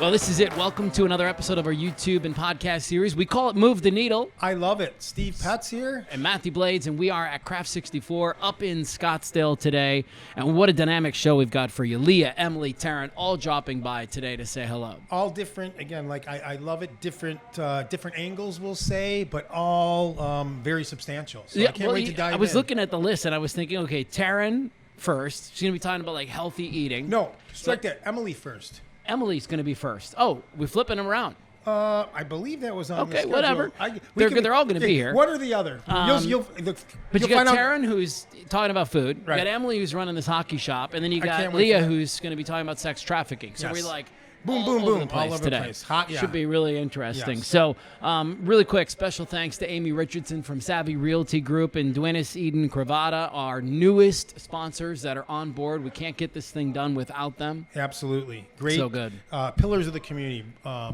Well, this is it. Welcome to another episode of our YouTube and podcast series. We call it Move the Needle. I love it. Steve Petz here. And Mathew Blades, and we are at Craft 64 up in Scottsdale today. And what a dynamic show we've got for you. Leah, Emily, Taryn, all dropping by today to say hello. All different, again, like I love it. Different angles, we'll say, but all very substantial. So I can't wait to dive in. I was looking at the list, and I was thinking, okay, Taryn first. She's going to be talking about, like, healthy eating. No, strike that. Emily first. Emily's going to be first. Oh, we're flipping them around. I believe that was on the schedule. Whatever. They're all going to be here. What are the other? But you got Taryn, who's talking about food. Right. You got Emily, who's running this hockey shop. And then you got Leah, who's going to be talking about sex trafficking. So we're like... Boom, all boom, over boom. the place All over today. the place. Hot, yeah. Should be really interesting. Yes. So, really quick, special thanks to Amy Richardson from Savvy Realty Group and Duenas Eden Cravata, our newest sponsors that are on board. We can't get this thing done without them. Absolutely. Great. So good. Pillars of the community,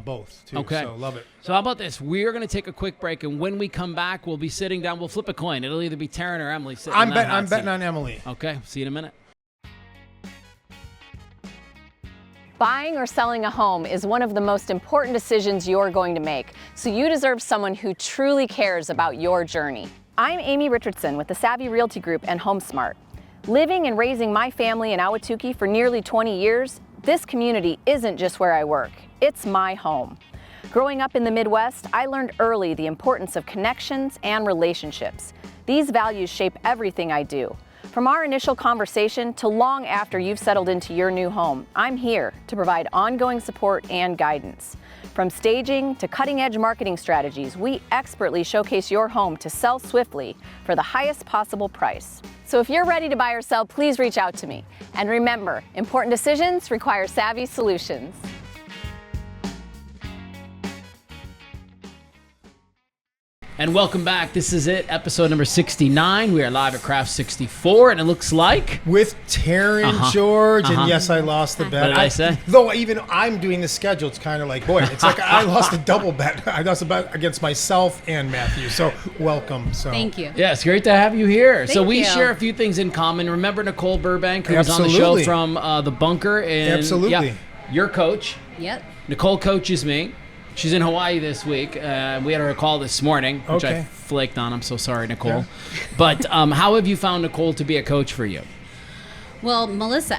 both, too. Okay. So, love it. So, how about this? We're going to take a quick break, and when we come back, we'll be sitting down. We'll flip a coin. It'll either be Taryn or Emily sitting I'm in that hot betting seat. on Emily. Okay. See you in a minute. Buying or selling a home is one of the most important decisions you're going to make, so you deserve someone who truly cares about your journey. I'm Amy Richardson with the Savvy Realty Group and HomeSmart. Living and raising my family in Ahwatukee for nearly 20 years, this community isn't just where I work, it's my home. Growing up in the Midwest, I learned early the importance of connections and relationships. These values shape everything I do. From our initial conversation to long after you've settled into your new home, I'm here to provide ongoing support and guidance. From staging to cutting-edge marketing strategies, we expertly showcase your home to sell swiftly for the highest possible price. So if you're ready to buy or sell, please reach out to me. And remember, important decisions require savvy solutions. And welcome back. This is it, episode number 69. We are live at Craft 64, and it looks like... With Taryn George, and yes, I lost the bet. What did I say? Though even I'm doing the schedule, it's kind of like, boy, it's like I lost a double bet. I lost a bet against myself and Mathew, so welcome. So Thank you. Yeah, it's great to have you here. So we you. share a few things in common. Remember Nicole Burbank, who was on the show from The Bunker? And, Absolutely. Yeah, your coach. Yep. Nicole coaches me. She's in Hawaii this week. We had her call this morning, which I flaked on. I'm so sorry, Nicole. Yeah. But how have you found Nicole to be a coach for you? Well, Melissa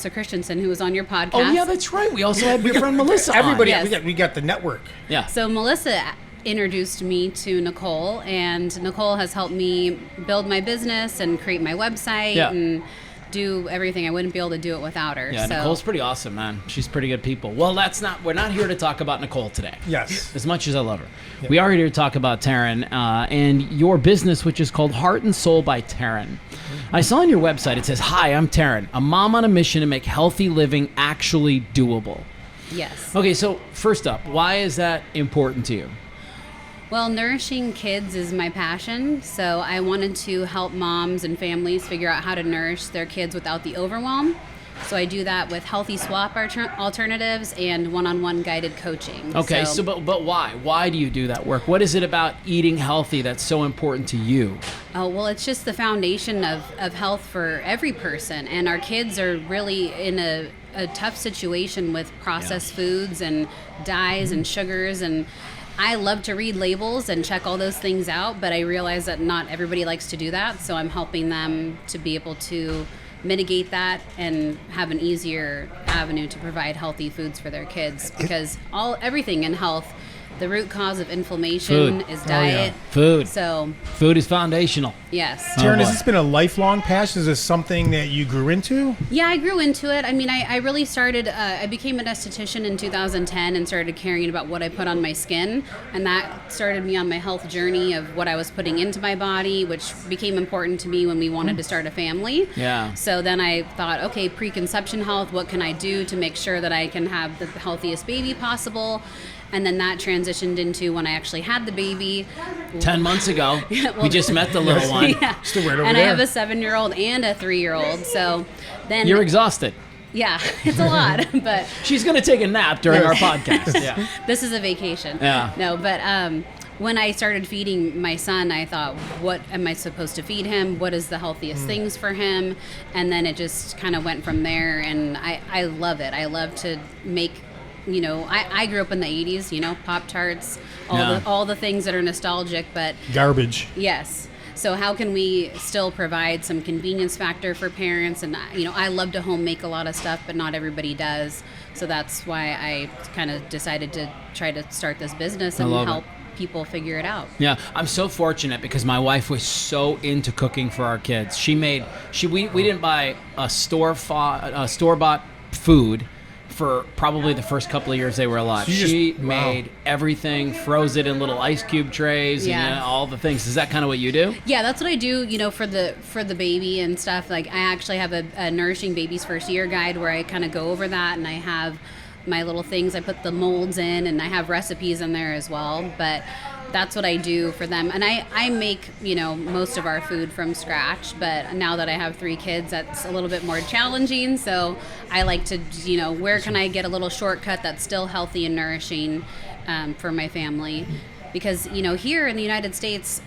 Christensen, who was on your podcast. Oh, yeah, that's right. We also had your friend Melissa Everybody, on. Yes. we got the network. Yeah. So Melissa introduced me to Nicole, and Nicole has helped me build my business and create my website and do everything. I wouldn't be able to do it without her. Yeah, Nicole's pretty awesome, man. She's pretty good people. Well, we're not here to talk about Nicole today. Yes. As much as I love her. Yep. We are here to talk about Taryn and your business, which is called Heart and Soul by Taryn. Mm-hmm. I saw on your website, it says, "Hi, I'm Taryn, a mom on a mission to make healthy living actually doable." Yes. Okay, so first up, why is that important to you? Well, nourishing kids is my passion, so I wanted to help moms and families figure out how to nourish their kids without the overwhelm. So I do that with healthy swap alternatives and one-on-one guided coaching. Okay, but why? Why do you do that work? What is it about eating healthy that's so important to you? Oh, well, it's just the foundation of health for every person, and our kids are really in a tough situation with processed foods and dyes and sugars, and I love to read labels and check all those things out, but I realize that not everybody likes to do that, so I'm helping them to be able to mitigate that and have an easier avenue to provide healthy foods for their kids, because everything in health, the root cause of inflammation is diet. Food. So food is foundational. Yes. Taryn, has this been a lifelong passion? Is this something that you grew into? Yeah, I grew into it. I mean, I really started, I became an esthetician in 2010 and started caring about what I put on my skin. And that started me on my health journey of what I was putting into my body, which became important to me when we wanted to start a family. Yeah. So then I thought, okay, preconception health, what can I do to make sure that I can have the healthiest baby possible? And then that transitioned into when I actually had the baby. 10 months ago. We just met the little one. Yeah. Still right over and there. I have a 7-year-old and a 3-year-old. So then you're exhausted. Yeah, it's a lot, but she's going to take a nap during our podcast. Yeah. This is a vacation. Yeah. No, but when I started feeding my son, I thought, what am I supposed to feed him? What is the healthiest things for him? And then it just kind of went from there. And I love it. I love to make, I grew up in the 80s, Pop-Tarts, all the things that are nostalgic, but Garbage. yes. So how can we still provide some convenience factor for parents? And, I love to home make a lot of stuff, but not everybody does. So that's why I kind of decided to try to start this business and help people figure it out. Yeah, I'm so fortunate because my wife was so into cooking for our kids. We didn't buy a store-bought food for probably the first couple of years they were alive. She made everything, froze it in little ice cube trays, and all the things. Is that kind of what you do? Yeah, that's what I do, for the baby and stuff. Like, I actually have a Nourishing Baby's First Year guide where I kind of go over that, and I have my little things. I put the molds in, and I have recipes in there as well. But that's what I do for them. And I make, most of our food from scratch. But now that I have 3 kids, that's a little bit more challenging. So I like to, where can I get a little shortcut that's still healthy and nourishing for my family? Because, here in the United States,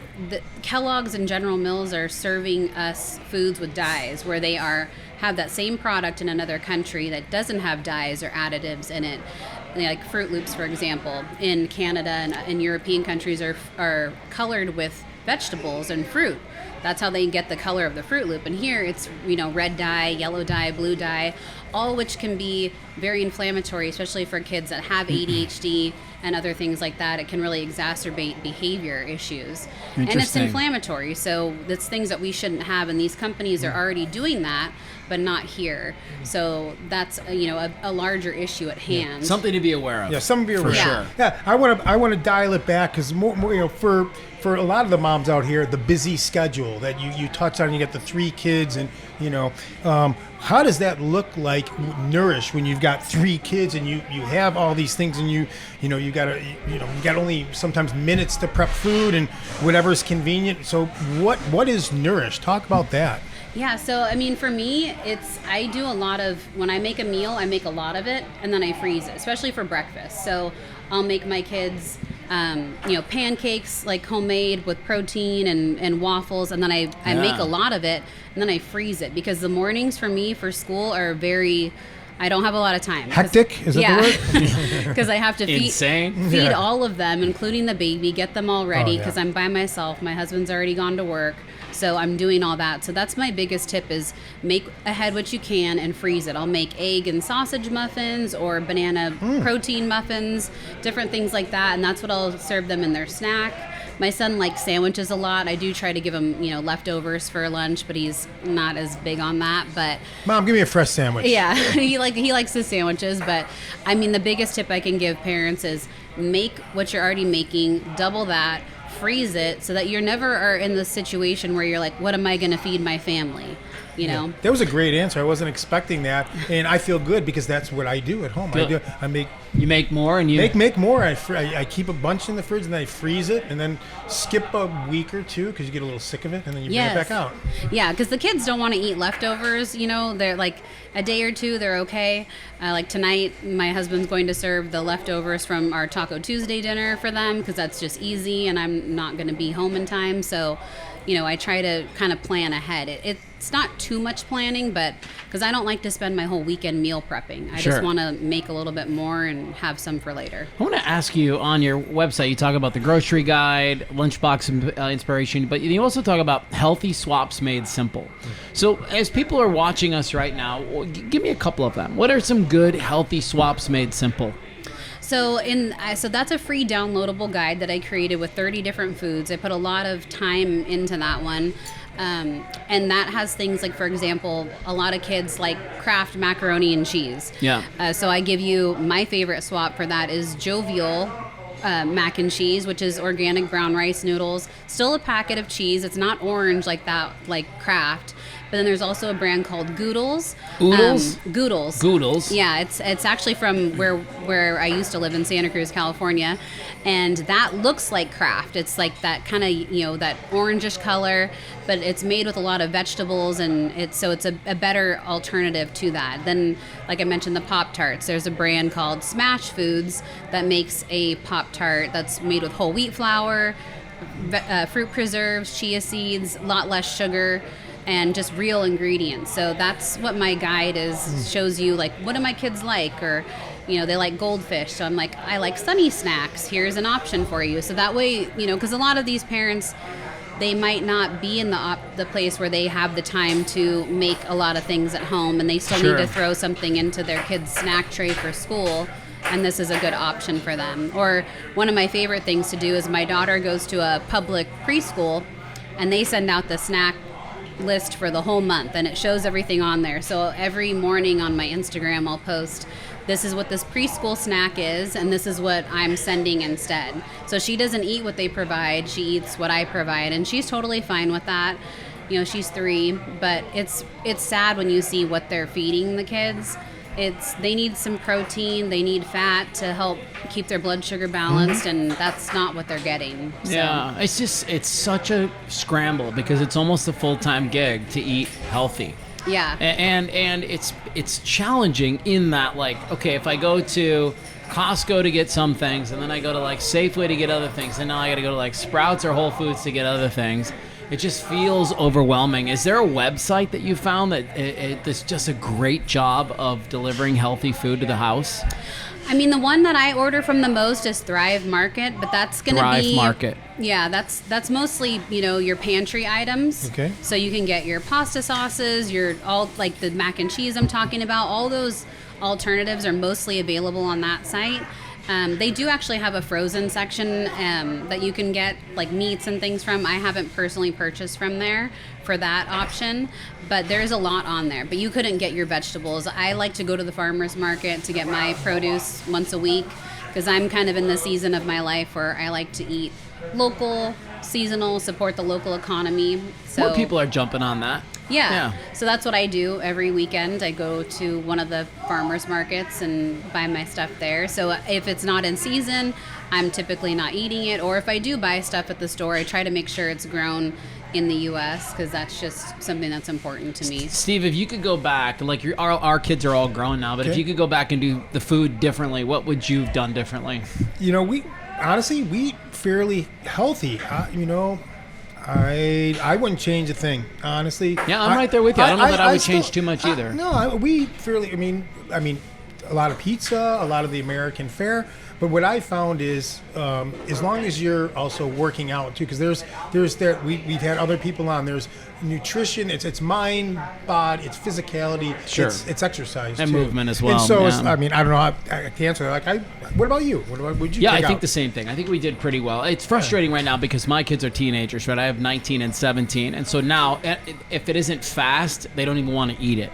Kellogg's and General Mills are serving us foods with dyes, where they have that same product in another country that doesn't have dyes or additives in it. Like Fruit Loops, for example, in Canada and European countries are colored with vegetables and fruit. That's how they get the color of the Fruit Loop. And here it's, red dye, yellow dye, blue dye, all which can be very inflammatory, especially for kids that have ADHD and other things like that. It can really exacerbate behavior issues. And it's inflammatory, so it's things that we shouldn't have. And these companies are already doing that, but not here. So that's a larger issue at hand. Something to be aware of. Yeah, something to be aware of. Sure. Yeah, I want to dial it back because more for a lot of the moms out here, the busy schedule that you touch on, you get the 3 kids, and how does that look like Nourish when you've got 3 kids and you have all these things, and you got only sometimes minutes to prep food and whatever's convenient. So what is Nourish? Talk about that. Yeah, so for me, I do a lot of, when I make a meal, I make a lot of it and then I freeze it, especially for breakfast. So I'll make my kids pancakes, like homemade with protein and waffles, and then I make a lot of it and then I freeze it, because the mornings for me for school are I don't have a lot of time. Hectic? Is that the word? Because I have to feed all of them, including the baby, get them all ready, because I'm by myself. My husband's already gone to work, so I'm doing all that. So that's my biggest tip, is make ahead what you can and freeze it. I'll make egg and sausage muffins or banana protein muffins, different things like that, and that's what I'll serve them in their snack. My son likes sandwiches a lot. I do try to give him, leftovers for lunch, but he's not as big on that. But Mom, give me a fresh sandwich. Yeah, he likes his sandwiches. But the biggest tip I can give parents is make what you're already making, double that, freeze it, so that you're never are in the situation where you're like, what am I going to feed my family? That was a great answer. I wasn't expecting that, and I feel good because that's what I do at home. You make more, and you make more. I keep a bunch in the fridge, and then I freeze it, and then skip a week or 2 because you get a little sick of it, and then you bring it back out. Yeah, because the kids don't want to eat leftovers. They're like a day or 2, they're okay. Like tonight, my husband's going to serve the leftovers from our Taco Tuesday dinner for them, because that's just easy, and I'm not going to be home in time. So, I try to kind of plan ahead. It's not too much planning, but because I don't like to spend my whole weekend meal prepping. I just want to make a little bit more and have some for later. I want to ask you, on your website, you talk about the grocery guide, lunchbox inspiration, but you also talk about healthy swaps made simple. So as people are watching us right now, give me a couple of them. What are some good healthy swaps made simple? So that's a free downloadable guide that I created with 30 different foods. I put a lot of time into that one. And that has things like, for example, a lot of kids like Kraft macaroni and cheese. Yeah. So I give you my favorite swap for that is Jovial mac and cheese, which is organic brown rice noodles. Still a packet of cheese. It's not orange like that, like Kraft. But then there's also a brand called Goodles. Oodles? Goodles. Goodles. Yeah, it's actually from where I used to live in Santa Cruz, California. And that looks like Kraft. It's like that kind of, that orangish color. but it's made with a lot of vegetables, and it's a better alternative to that. Then, like I mentioned, the Pop-Tarts. There's a brand called Smash Foods that makes a Pop-Tart that's made with whole wheat flour, fruit preserves, chia seeds, a lot less sugar, and just real ingredients. So that's what my guide is, shows you, like, what do my kids like? Or, you know, they like goldfish. So I'm like, I like Sunny Snacks. Here's an option for you. So that way, you know, because a lot of these parents, they might not be in the place where they have the time to make a lot of things at home, and they still Sure. need to throw something into their kids' snack tray for school. And this is a good option for them. Or one of my favorite things to do is my daughter goes to a public preschool, and they send out the snack list for the whole month, and it shows everything on there. So every morning on my Instagram, I'll post, this is what this preschool snack is, and this is what I'm sending instead. So she doesn't eat what they provide, she eats what I provide, and she's totally fine with that. You know, she's 3, but it's sad when you see what they're feeding the kids. They need some protein, they need fat to help keep their blood sugar balanced, and that's not what they're getting. So. Yeah, it's such a scramble because it's almost a full-time gig to eat healthy. Yeah. And it's challenging in that, like, okay, if I go to Costco to get some things, and then I go to like Safeway to get other things, and now I got to go to like Sprouts or Whole Foods to get other things. It just feels overwhelming. Is there a website that you found that does just a great job of delivering healthy food to the house? I mean, the one that I order from the most is Thrive Market, but that's going to be... Thrive Market. Yeah, that's mostly, you know, your pantry items. Okay. So you can get your pasta sauces, like the mac and cheese I'm talking about. All those alternatives are mostly available on that site. They do actually have a frozen section that you can get like meats and things from. I haven't personally purchased from there for that option, but there's a lot on there. But you couldn't get your vegetables. I like to go to the farmer's market to get my produce once a week because I'm kind of in the season of my life where I like to eat local, seasonal, support the local economy. So More people are jumping on that. Yeah. So that's what I do every weekend. I go to one of the farmers markets and buy my stuff there. So if it's not in season, I'm typically not eating it. Or if I do buy stuff at the store, I try to make sure it's grown in the U.S. because that's just something that's important to me. Steve, if you could go back, like our kids are all grown now, but if you could go back and do the food differently, what would you have done differently? You know, we eat fairly healthy. You know, I wouldn't change a thing, honestly. Yeah, I'm right there with you. I don't know that I would change too much either. We fairly. I mean, a lot of pizza, a lot of the American fare. But what I found is, as long as you're also working out too, because we've had other people on. There's nutrition. It's mind, body, it's physicality. Sure. It's exercise and too. movement as well. And so, yeah. I mean, I don't know how I can answer. Like, what about you? Would you? Yeah, take I think out? the same thing. I think we did pretty well. It's frustrating right now because my kids are teenagers, right? I have 19 and 17. And so now, if it isn't fast, they don't even want to eat it.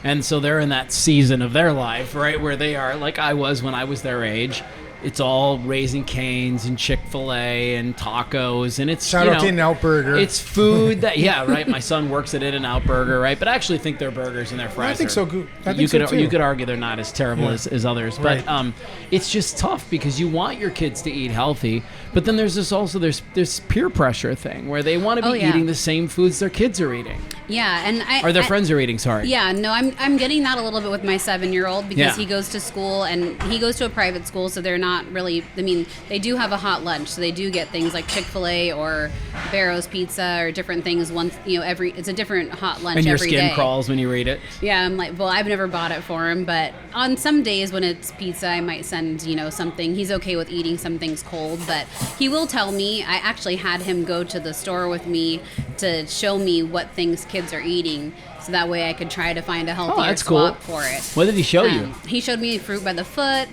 And so they're in that season of their life, right, where they are like I was when I was their age. It's all Raising Cane's and Chick-fil-A and tacos, and it's Shout out to In-N-Out Burger. It's food that right. My son works at In-N-Out Burger, right? But I actually think their burgers and their fries. I think so. Good. I You think could so too. you could argue they're not as terrible as others, but Right. it's just tough because you want your kids to eat healthy, but then there's this peer pressure thing where they want to be eating the same foods their kids are eating. Yeah, and Or their friends are eating. Sorry. Yeah, no, I'm getting that a little bit with my 7-year-old because Yeah. he goes to school and he goes to a private school, so they're not really. I mean, they do have a hot lunch, so they do get things like Chick-fil-A or Barro's Pizza or different things. Once it's a different hot lunch And your every skin day. crawls when you read it. Yeah, I'm like, well, I've never bought it for him, but on some days when it's pizza, I might send, something. He's okay with eating some things cold, but he will tell me. I actually had him go to the store with me to show me what things kids are eating, so that way I could try to find a healthier that's cool. swap for it. What did he show you? He showed me fruit by the foot.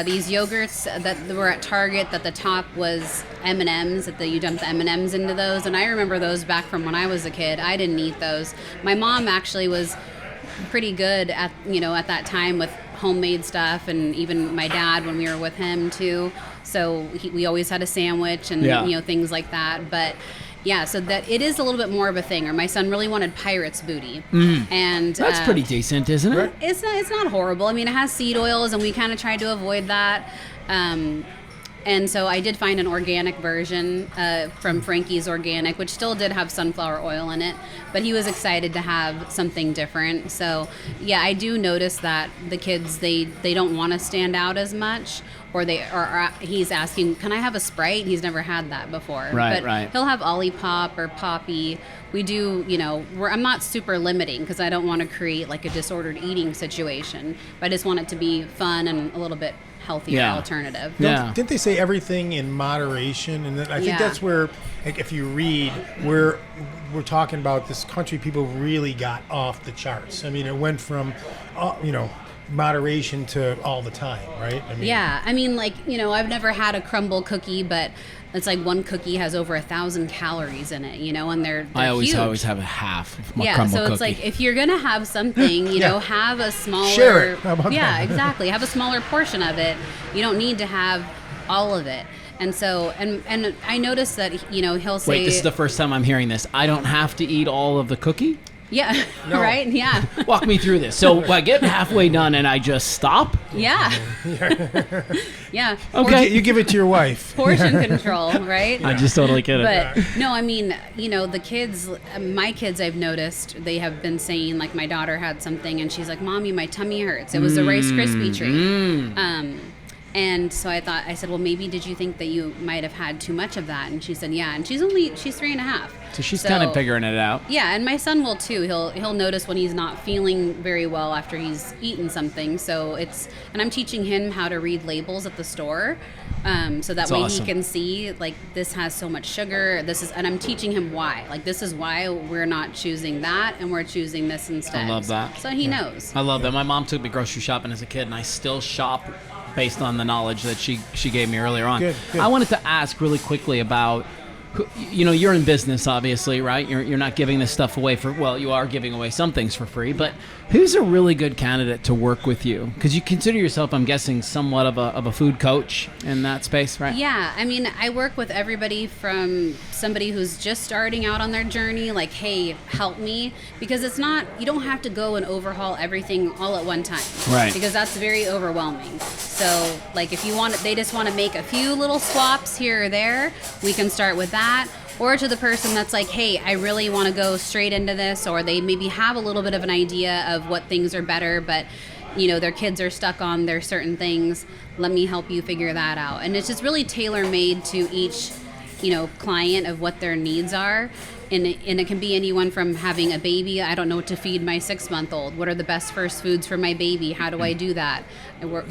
These yogurts that were at Target, that the top was M&Ms, that you dump the M&Ms into those. And I remember those back from when I was a kid. I didn't eat those. My mom actually was pretty good at that time with homemade stuff, and even my dad when we were with him too. So we always had a sandwich and things like that. But yeah, so that it is a little bit more of a thing. Or my son really wanted pirate's booty, and That's pretty decent, isn't it? Right. It's not horrible. I mean, it has seed oils, and we kind of tried to avoid that. And so I did find an organic version from Frankie's Organic, which still did have sunflower oil in it, but he was excited to have something different. So yeah, I do notice that the kids, they don't want to stand out as much, or he's asking, can I have a Sprite? He's never had that before. Right, but right. He'll have Olipop or Poppy. We do, I'm not super limiting because I don't want to create like a disordered eating situation, but I just want it to be fun and a little bit healthier alternative. Didn't they say everything in moderation? And I think that's where, like, if you read, we're talking about this country, people really got off the charts. I mean, it went from, moderation to all the time, right? I mean, I've never had a crumble cookie, but it's like one cookie has over 1,000 calories in it, and they're I always huge. have a half of my crumble cookie. So it's like, if you're gonna have something, have a smaller. Share it. How about that? Exactly. Have a smaller portion of it. You don't need to have all of it. And so, and I noticed that he'll say. Wait, this is the first time I'm hearing this. I don't have to eat all of the cookie? Yeah. No. Right. Yeah. Walk me through this. So I get halfway done and I just stop? Yeah. Yeah. Okay. You give it to your wife. Portion control, right? I just totally get it. But no, I mean, the kids, my kids, I've noticed, they have been saying, like, my daughter had something and she's like, Mommy, my tummy hurts. It was the Rice Krispie treat. And so I said, well, maybe did you think that you might have had too much of that? And she said, yeah. And she's 3.5. So she's kind of figuring it out. Yeah, and my son will too. He'll notice when he's not feeling very well after he's eaten something. So and I'm teaching him how to read labels at the store, so that way he can see, like, this has so much sugar. And I'm teaching him why. Like, this is why we're not choosing that and we're choosing this instead. I love that. So he knows. I love that. My mom took me grocery shopping as a kid, and I still shop based on the knowledge that she gave me earlier on. Good. I wanted to ask really quickly about, you're in business, obviously, right? You're not giving this stuff away you are giving away some things for free, but who's a really good candidate to work with you? Because you consider yourself, I'm guessing, somewhat of a food coach in that space, right? Yeah, I mean, I work with everybody from somebody who's just starting out on their journey, like, hey, help me, because you don't have to go and overhaul everything all at one time. Right. Because that's very overwhelming. So, like, if they just want to make a few little swaps here or there, we can start with that. Or to the person that's like, hey, I really want to go straight into this, or they maybe have a little bit of an idea of what things are better, but their kids are stuck on their certain things. Let me help you figure that out. And it's just really tailor-made to each client of what their needs are. And it can be anyone from having a baby. I don't know what to feed my 6-month-old. What are the best first foods for my baby? How do I do that? I work,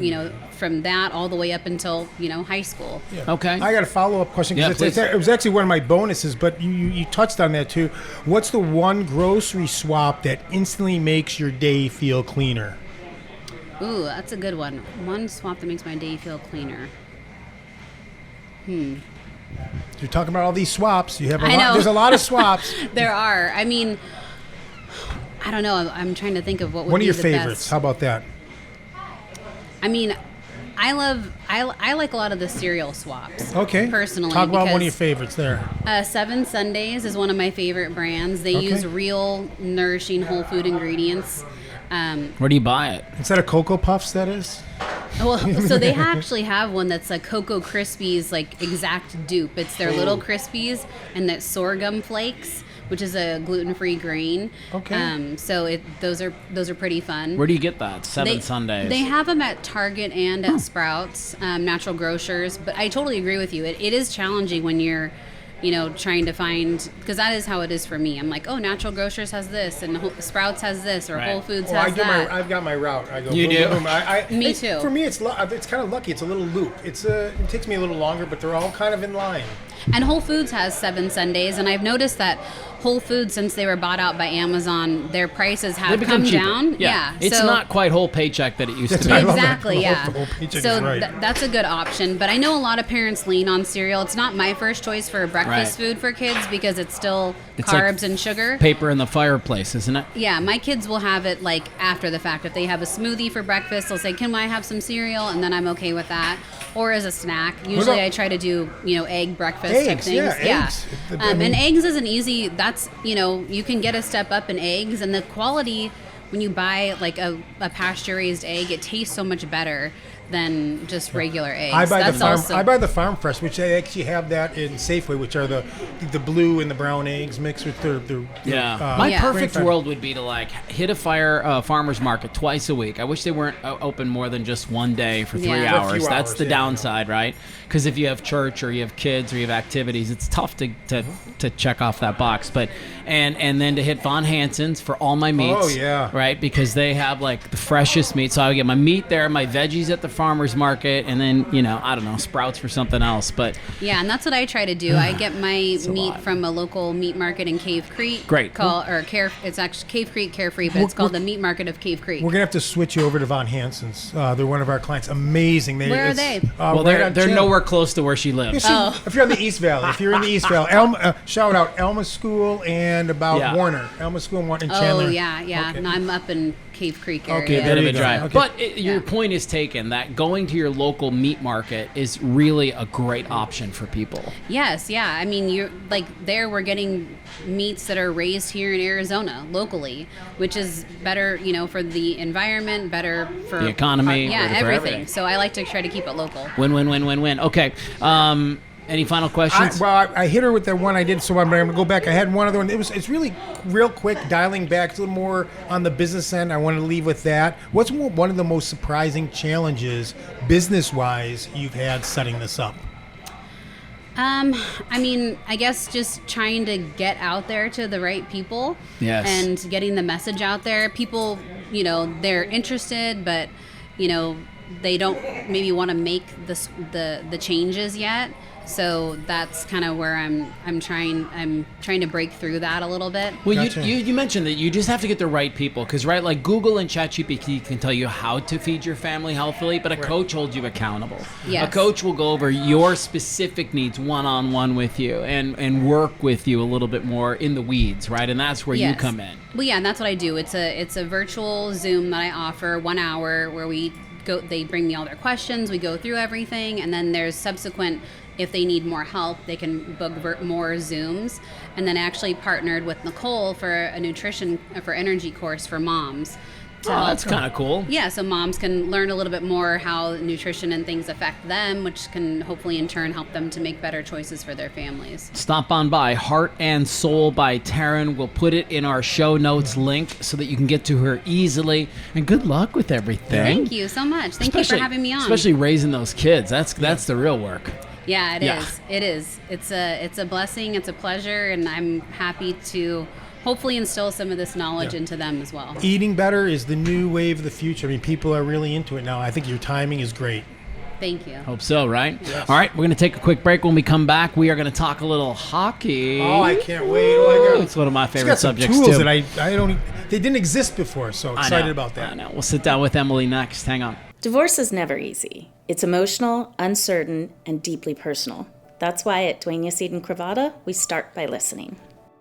from that all the way up until, high school. Yeah. Okay. I got a follow-up question. Yeah, it was actually one of my bonuses, but you touched on that too. What's the one grocery swap that instantly makes your day feel cleaner? Ooh, that's a good one. One swap that makes my day feel cleaner. You're talking about all these swaps. You have I know. There's a lot of swaps. There are. I mean, I don't know. I'm trying to think of what would One of be your the favorites. best. How about that? I mean, I like a lot of the cereal swaps. Okay. Personally, talk about one of because, your favorites there. 7 Sundays is one of my favorite brands. They use real, nourishing, whole food ingredients. Where do you buy it? Instead of Cocoa Puffs, that is? Well, so they actually have one that's a Cocoa Krispies, like, exact dupe. It's their little Krispies and that sorghum flakes, which is a gluten-free grain. Okay. So those are pretty fun. Where do you get that? 7 Sundays. They have them at Target and at Sprouts, Natural Grocers. But I totally agree with you. It is challenging when you're, trying to find, because that is how it is for me. I'm like, oh, Natural Grocers has this, and Sprouts has this, or Right. Whole Foods has that. I've got my route. I go. You boom, do? boom, boom. Me too. For me, it's kind of lucky. It's a little loop. It takes me a little longer, but they're all kind of in line. And Whole Foods has 7 Sundays, and I've noticed that Whole Foods, since they were bought out by Amazon, their prices They have become come cheaper. down. Yeah. It's so, not quite whole paycheck that it used to be. I love that. Exactly, yeah. The whole paycheck So is right. that's a good option. But I know a lot of parents lean on cereal. It's not my first choice for breakfast Right. food for kids because it's still It's like carbs and sugar. Paper in the fireplace, isn't it? Yeah, my kids will have it like after the fact. If they have a smoothie for breakfast, they'll say, "Can I have some cereal?" And then I'm okay with that. Or as a snack. Usually I try to do, egg breakfast type Eggs, things. yeah, eggs. And eggs isn't easy. That's, you can get a step up in eggs, and the quality when you buy like a pasture raised egg, it tastes so much better than just regular eggs. I buy That's the farm. also, I buy the farm fresh, which they actually have that in Safeway, which are the blue and the brown eggs mixed with the My Yeah. perfect grain-fed. world would be to like hit a farmer's market twice a week. I wish they weren't open more than just one day for 3 Yeah. For a hours. few That's hours, the yeah, downside, right? Because if you have church or you have kids or you have activities, it's tough to check off that box. But and then to hit Von Hansen's for all my meats. Oh, yeah. Right, because they have like the freshest meat. So I would get my meat there, my veggies at the farmer's market, and then I don't know, Sprouts for something else. But yeah, and that's what I try to do. I get my a meat lot. from a local meat market in Cave Creek. Great. It's actually Cave Creek Carefree, but it's called the Meat Market of Cave Creek. We're gonna have to switch you over to Von Hansen's. They're one of our clients. Amazing. Where are they? well, right they're on nowhere close to where she lives. If you're in the East Valley, shout out Elma School and about Warner. Elma School and Warner and Chandler. Oh, yeah. Okay. No, I'm up in Cave Creek area. Okay, Bit there of you a go. drive. Okay. But your point is taken that going to your local meat market is really a great option for people. Yes, yeah. I mean, you're like we're getting meats that are raised here in Arizona locally, which is better, for the environment, better for The economy, yeah, better for everything. So I like to try to keep it local. Win, win, win, win, win. Okay. Any final questions? I hit her with the one I did, so I'm going to go back. I had one other one. It's really real quick, dialing back a little more on the business end. I want to leave with that. What's one of the most surprising challenges, business-wise, you've had setting this up? I mean, I guess just trying to get out there to the right people. Yes. And getting the message out there. People, they're interested, but, they don't maybe want to make the changes yet. So that's kind of where I'm trying to break through that a little bit. Well, Gotcha. you mentioned that you just have to get the right people because, right, like Google and ChatGPT can tell you how to feed your family healthily, but a coach holds you accountable. Yes. A coach will go over your specific needs one-on-one with you and work with you a little bit more in the weeds, right? And that's where you Yes. come in. Well, yeah, and that's what I do. It's a virtual Zoom that I offer, 1 hour, where they bring me all their questions, we go through everything, and then there's subsequent, if they need more help, they can book more Zooms. And then I actually partnered with Nicole for a nutrition for energy course for moms. That's kind of cool. Yeah, so moms can learn a little bit more how nutrition and things affect them, which can hopefully in turn help them to make better choices for their families. Stop on by Heart and Soul by Taryn. We'll put it in our show notes link so that you can get to her easily. And good luck with everything. Thank you so much. Thank you for having me on. Especially raising those kids. That's the real work. Yeah, it Yeah. is. It is. It's a blessing. It's a pleasure, and I'm happy to hopefully instill some of this knowledge into them as well. Eating better is the new wave of the future. I mean, people are really into it now. I think your timing is great. Thank you. Hope so, right? Yes. All right, we're going to take a quick break. When we come back, we are going to talk a little hockey. Oh, I can't wait. Oh, It's one of my favorite got some subjects, tools too. that I don't. They didn't exist before, so I excited know, about that. I know. We'll sit down with Emily next. Hang on. Divorce is never easy. It's emotional, uncertain, and deeply personal. That's why at Dueña Seed and Cravata, we start by listening.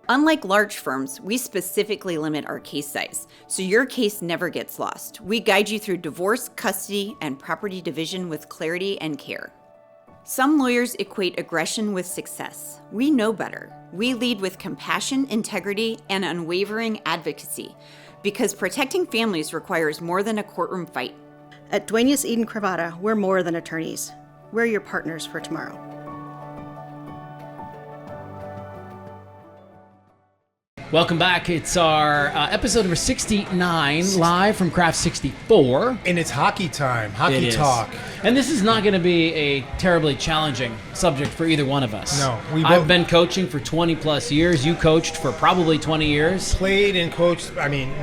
Unlike large firms, we specifically limit our case size, so your case never gets lost. We guide you through divorce, custody, and property division with clarity and care. Some lawyers equate aggression with success. We know better. We lead with compassion, integrity, and unwavering advocacy, because protecting families requires more than a courtroom fight. At Dueña Seed and Cravata, we're more than attorneys. We're your partners for tomorrow. Welcome back. It's our episode number 69, live from Craft 64. And it's hockey time, It hockey is. talk. And this is not going to be a terribly challenging subject for either one of us. No, I've been coaching for 20 plus years. You coached for probably 20 years. Played and coached,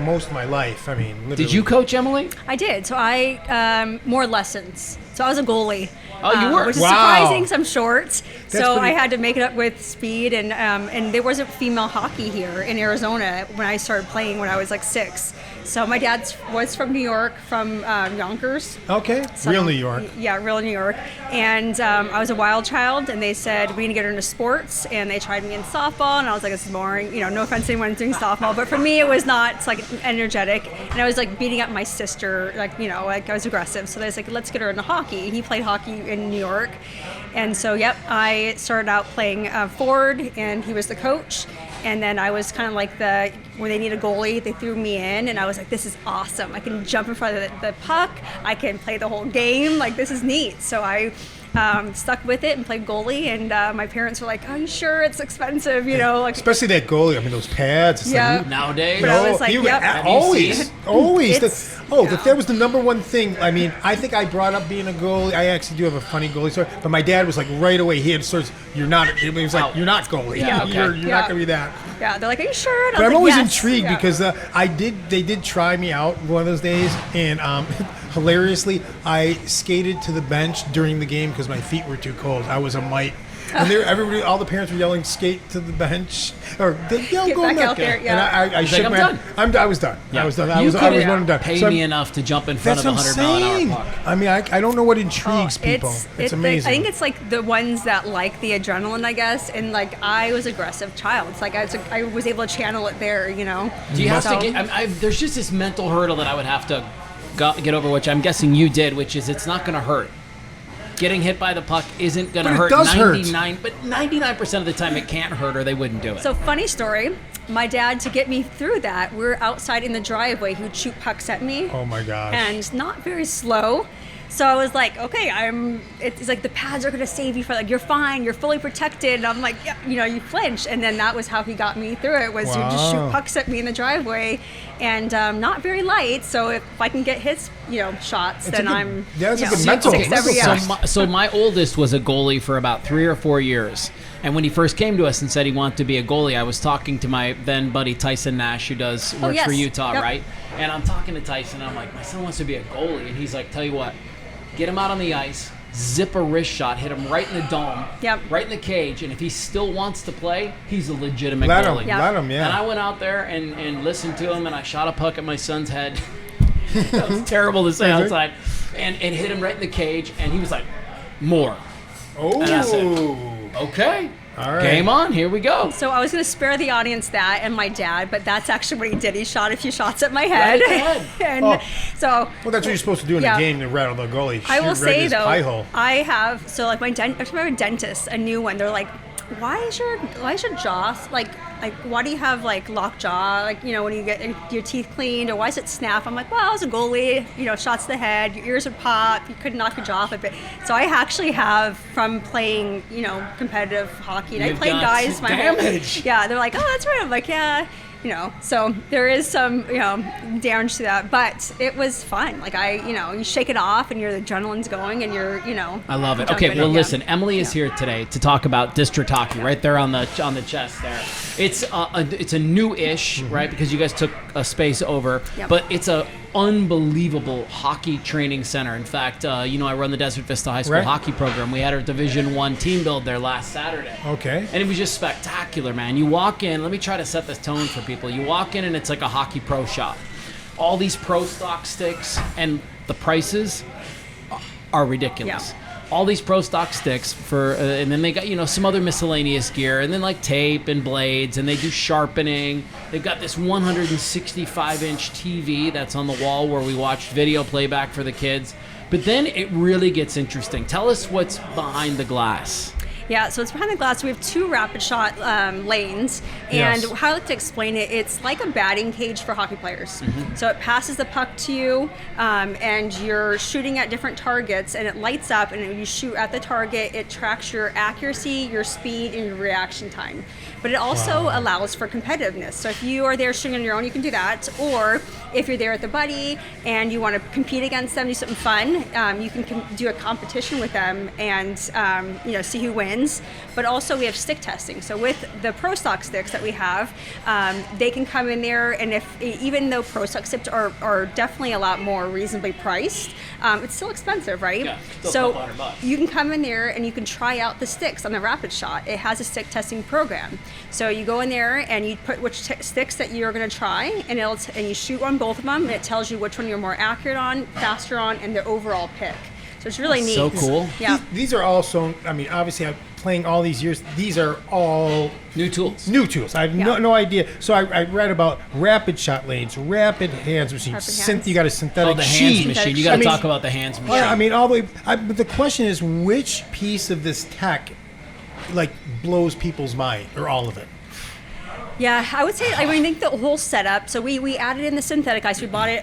most of my life. Literally. Did you coach, Emily? I did. So I more lessons. So I was a goalie. Oh, you were? Which is Wow. surprising. So I'm short. So pretty- I had to make it up with speed, and there wasn't female hockey here in Arizona when I started playing when I was like 6. So my dad was from New York, from Yonkers. Okay, So- real New York. Yeah, real New York. And I was a wild child, and they said, we need to get her into sports. And they tried me in softball, and I was like, this is boring. No offense to anyone doing softball, but for me, it was not. It's like energetic. And I was like beating up my sister, like I was aggressive. So they was like, let's get her into hockey. He played hockey in New York. And so, I started out playing forward, and he was the coach. And then I was kind of like when they need a goalie, they threw me in, and I was like, this is awesome. I can jump in front of the puck. I can play the whole game. Like, this is neat. So I stuck with it and played goalie, and my parents were like, "Are you sure? It's expensive, you know." Like, especially that goalie. I mean, those pads. It's Yeah. like, Nowadays, But I was like, yep. always. It's- That was the number one thing. I mean, I think I brought up being a goalie. I actually do have a funny goalie story, but my dad was like right away. He had sorts. He was like, "You're not goalie. Yeah, okay. You're not gonna be that." Yeah, they're like, "Are you sure?" And I But was I'm like, always "Yes." intrigued Yeah. because they did try me out one of those days, and hilariously, I skated to the bench during the game because my feet were too cold. I was a mite. And all the parents were yelling, "Skate to the bench," or Get go back net out guy." there, yeah. And I shook like, my "I'm hand. I was done. Yeah. I was done. I You was couldn't one and done. pay So me enough to jump in front that's of a what I'm 100-mile-an-hour saying. puck. I mean, I don't know what intrigues people. It's amazing. I think it's like the ones that like the adrenaline, I guess. And like, I was an aggressive child. It's like I was able to channel it there, you know. Do you have So- to get? There's just this mental hurdle that I would have to get over, which I'm guessing you did, which is it's not going to hurt. Getting hit by the puck isn't going to But it hurt. does hurt. 99% of the time it can't hurt, or they wouldn't do it. So funny story. My dad, to get me through that, we're outside in the driveway. He would shoot pucks at me. Oh my gosh. And not very slow. So I was like, okay, it's like the pads are going to save you, for like, you're fine, you're fully protected. And I'm like, yeah, you know, you flinch. And then that was how he got me through it, was he would just shoot pucks at me in the driveway, and not very light. So if I can get his, shots, then I'm that's a good six mental- every mental hour. So my oldest was a goalie for about 3 or 4 years. And when he first came to us and said he wanted to be a goalie, I was talking to my then buddy Tyson Nash, who works yes. for Utah, Yep. right? And I'm talking to Tyson, and I'm like, my son wants to be a goalie. And he's like, tell you what, get him out on the ice, zip a wrist shot, hit him right in the dome, Yep. right in the cage, and if he still wants to play, he's a legitimate Let goalie. him, Yep. let him, yeah. And I went out there and listened to him, and I shot a puck at my son's head. That was terrible to say outside. And hit him right in the cage, and he was like, more. Oh. And I said, okay. All right. Game on. Here we go. So I was going to spare the audience that and my dad, but that's actually what he did. He shot a few shots at my head. Right at the head. And so... Well, that's what you're supposed to do in Yeah. a game to rattle the goalie. I will Shoot right in say his though, pie hole. I have like I remember a dentist, a new one. They're like, why is your jaw like why do you have like locked jaw, like when you get your teeth cleaned, or why does it snap? I'm like, well, I was a goalie, shots to the head, your ears would pop, you couldn't knock your jaw off a bit. So I actually have, from playing competitive hockey, and I You've played got guys some damage. Yeah, they're like, oh, that's right. I'm like, yeah. So there is some, damage to that, but it was fun. Like you shake it off and your adrenaline's going and you're, I love it. jumping Okay, well, in. listen, Emily is here today to talk about district hockey, right there on the chest there. It's a new-ish, right? Because you guys took a space over, Yep. but it's a unbelievable hockey training center. In fact, I run the Desert Vista High School Right. hockey program. We had our Division I team build there last Saturday. Okay. And it was just spectacular, man. You walk in, let me try to set this tone for people. You walk in and it's like a hockey pro shop. All these pro stock sticks, and the prices are ridiculous. Yeah. All these pro stock sticks for, and then they got, some other miscellaneous gear, and then like tape and blades, and they do sharpening. They've got this 165-inch TV that's on the wall where we watched video playback for the kids. But then it really gets interesting. Tell us what's behind the glass. Yeah, so it's behind the glass. We have 2 rapid shot lanes, and Yes. how I like to explain it, it's like a batting cage for hockey players. Mm-hmm. So it passes the puck to you, and you're shooting at different targets, and it lights up, and when you shoot at the target, it tracks your accuracy, your speed, and your reaction time. But it also allows for competitiveness. So if you are there shooting on your own, you can do that, or if you're there with a buddy and you want to compete against them, do something fun, you can do a competition with them and see who wins. But also we have stick testing. So with the pro stock sticks that we have, they can come in there, and even though pro stock sticks are definitely a lot more reasonably priced, it's still expensive, right? Yeah, still so a couple $100. you can come in there and you can try out the sticks on the rapid shot. It has a stick testing program. So you go in there and you put which sticks that you're going to try, and you shoot on both of them, and it tells you which one you're more accurate on, faster on, and the overall pick. So it's really neat. So cool. Yeah. These are all so. I mean, obviously, I'm playing all these years. These are all New tools. new tools. I have no idea. So I read about rapid shot lanes, rapid hands machine. Rapid hands. You got a synthetic Oh, the hands sheet. machine. You got to talk about the hands machine. Well, I mean, all the way. But the question is, which piece of this tech, blows people's mind, or all of it? Yeah, I would say, I think the whole setup, so we added in the synthetic ice. We bought it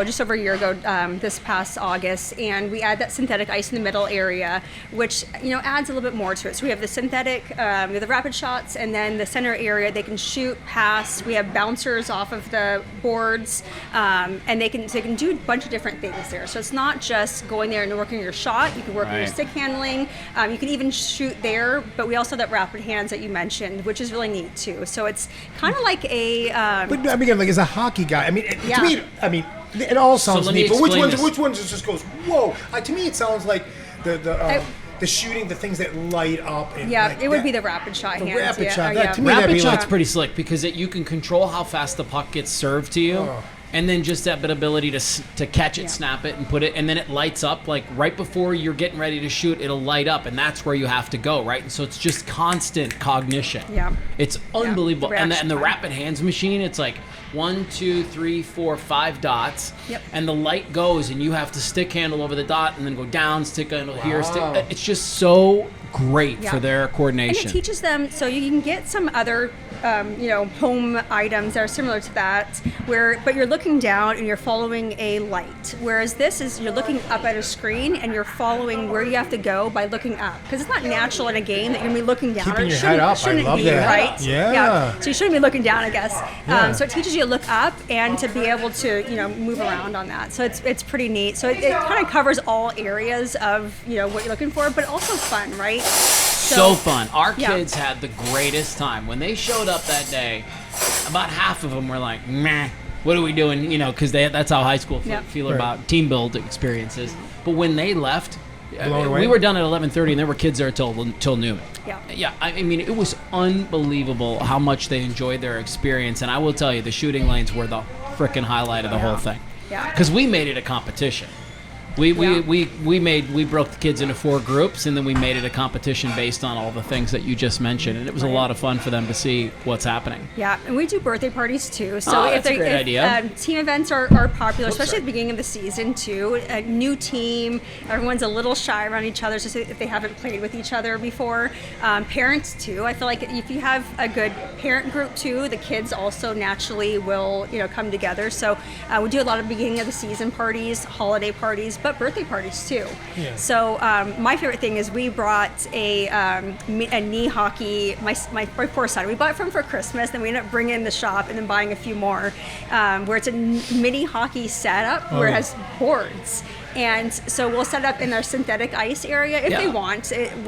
just over a year ago, this past August, and we add that synthetic ice in the middle area, which, adds a little bit more to it. So we have the synthetic, we have the rapid shots, and then the center area, they can shoot, pass. We have bouncers off of the boards, and they can do a bunch of different things there. So it's not just going there and working your shot. You can work on your stick handling. You can even shoot there, but we also have that rapid hands that you mentioned, which is really neat too. So it's kind of like a. But I mean, like as a hockey guy, to me, it all sounds neat. But which ones just goes whoa? To me, it sounds like the shooting, the things that light up. And it would be the rapid shot hands. Rapid shot. To me, rapid shot's pretty slick because you can control how fast the puck gets served to you. Oh. And then just that ability to catch it, snap it, and put it, and then it lights up, like right before you're getting ready to shoot, it'll light up, and that's where you have to go, right? And so it's just constant cognition. Yeah. It's unbelievable. And the rapid hands machine, it's like 1, 2, 3, 4, 5 dots, and the light goes, and you have to stick handle over the dot, and then go down, stick handle here, it's just so great for their coordination. And it teaches them, so you can get some other home items that are similar to that, but you're looking down and you're following a light. Whereas this is, you're looking up at a screen and you're following where you have to go by looking up. Because it's not natural in a game that you're going to be looking down. Keeping your head up, I love that. Right? Yeah. So you shouldn't be looking down, I guess. So it teaches you to look up and to be able to, move around on that. So it's pretty neat. So it kind of covers all areas of, what you're looking for, but also fun, right? So fun. Our kids had the greatest time. When they showed up that day, about half of them were like, meh, what are we doing? Because that's how high school feel about team build experiences. But when they left, we were done at 11:30 and there were kids there till noon. Yeah. I mean, it was unbelievable how much they enjoyed their experience. And I will tell you, the shooting lanes were the frickin' highlight of the whole thing. Yeah. Because we made it a competition. We broke the kids into 4 groups, and then we made it a competition based on all the things that you just mentioned, and it was a lot of fun for them to see what's happening. Yeah, and we do birthday parties too. So that's a great idea. Team events are popular, especially at the beginning of the season too. A new team, everyone's a little shy around each other, just if they haven't played with each other before. Parents too. I feel like if you have a good parent group too, the kids also naturally will come together. So we do a lot of beginning of the season parties, holiday parties, but birthday parties too. Yeah. So my favorite thing is we brought a knee hockey. My poor son. We bought it for Christmas. Then we ended up bringing it in the shop and then buying a few more. Where it's a mini hockey setup where it has boards. And so we'll set up in our synthetic ice area if they want.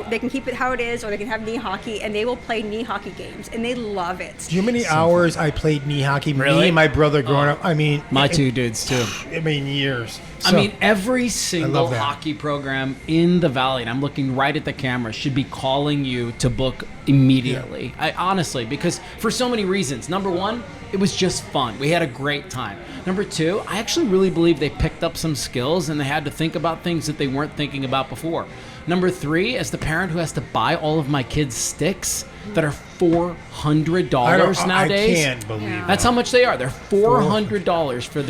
They can keep it how it is, or they can have knee hockey, and they will play knee hockey games, and they love it. Do you know how many hours I played knee hockey? Really? Me and my brother growing up. I mean, my 2 dudes too. Years. So, every single hockey program in the Valley, and I'm looking right at the camera, should be calling you to book immediately. Yeah. Honestly, because for so many reasons. Number 1, it was just fun. We had a great time. Number 2, I actually really believe they picked up some skills and they had to think about things that they weren't thinking about before. Number 3, as the parent who has to buy all of my kids' sticks that are $400 nowadays. I can't believe that's how much they are. They're $400 for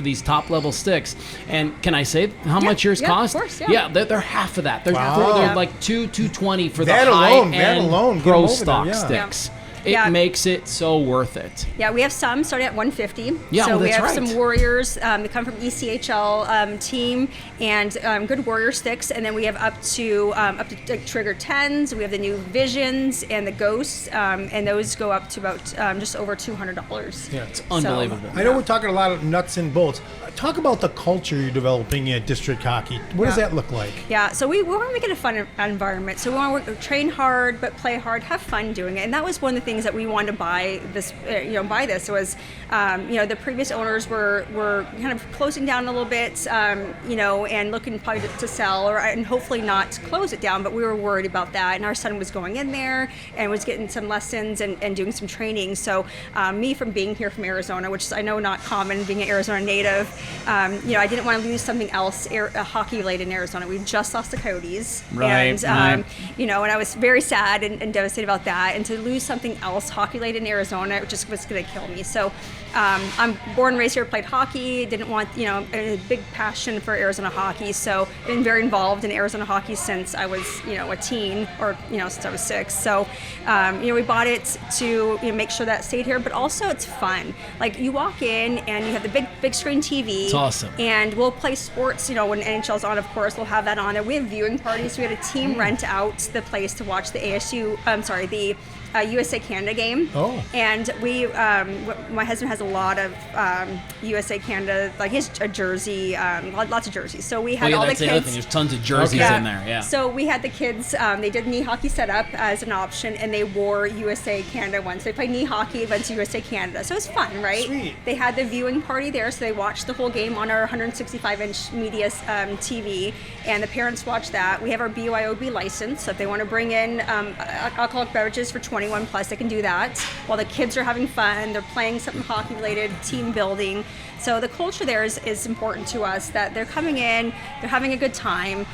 these top level sticks. And can I say how much yours cost? Of course, they're half of that. They're like $220 for the high-end grow stock sticks. It makes it so worth it. Yeah, we have some starting at $150. Yeah, so we have right. some Warriors. They come from ECHL team and good Warrior sticks, and then we have up to Trigger 10s. We have the new Visions and the Ghosts, and those go up to about just over $200. Yeah, it's unbelievable. I know we're talking a lot of nuts and bolts. Talk about the culture you're developing at District Hockey. What does that look like? Yeah, so we want to make it a fun environment. So we want to train hard, but play hard, have fun doing it. And that was one of the things that we wanted to buy this. Was the previous owners were kind of closing down a little bit, and looking probably to sell and hopefully not close it down. But we were worried about that. And our son was going in there and was getting some lessons and doing some training. So me from being here from Arizona, which is I know not common being an Arizona native. I didn't want to lose something else hockey related in Arizona. We just lost the Coyotes, and I was very sad and devastated about that. And to lose something else hockey-related in Arizona, it just was going to kill me. So I'm born and raised here, played hockey, didn't want, a big passion for Arizona hockey. So I've been very involved in Arizona hockey since I was, a teen, or, since I was 6. So, we bought it to make sure that it stayed here, but also it's fun. Like, you walk in and you have the big screen TV. It's awesome. And we'll play sports, when NHL's on, of course, we'll have that on there. We have viewing parties. We had a team rent out the place to watch the USA Canada game. Oh. And my husband has a lot of USA Canada, like his a jersey, lots of jerseys. So we had all the kids. The other thing. There's tons of jerseys in there. Yeah. So we had the kids. They did knee hockey setup as an option, and they wore USA Canada ones. They played knee hockey against USA Canada. So it was fun, right? Sweet. They had the viewing party there, so they watched the whole game on our 165-inch media TV, and the parents watched that. We have our BYOB license, so if they want to bring in alcoholic beverages for 21 plus, they can do that while the kids are having fun. They're playing something hockey related, team building. So the culture there is important to us, that they're coming in, they're having a good time,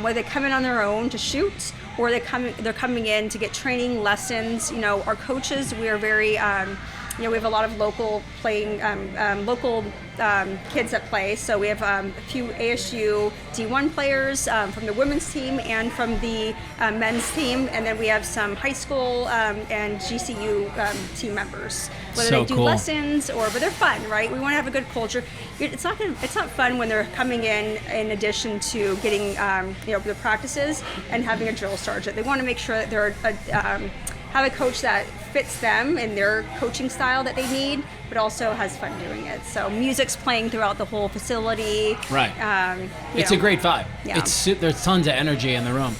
whether they come in on their own to shoot, or they're coming in to get training, lessons. Our coaches, we are very we have a lot of local playing, local kids that play. So we have a few ASU D1 players from the women's team and from the men's team, and then we have some high school and GCU team members. Whether they do lessons but they're fun, right? We want to have a good culture. It's not fun when they're coming in addition to getting the practices and having a drill sergeant. They want to make sure that they're have a coach that fits them and their coaching style that they need, but also has fun doing it. So music's playing throughout the whole facility. Right. It's a great vibe. Yeah. There's tons of energy in the room.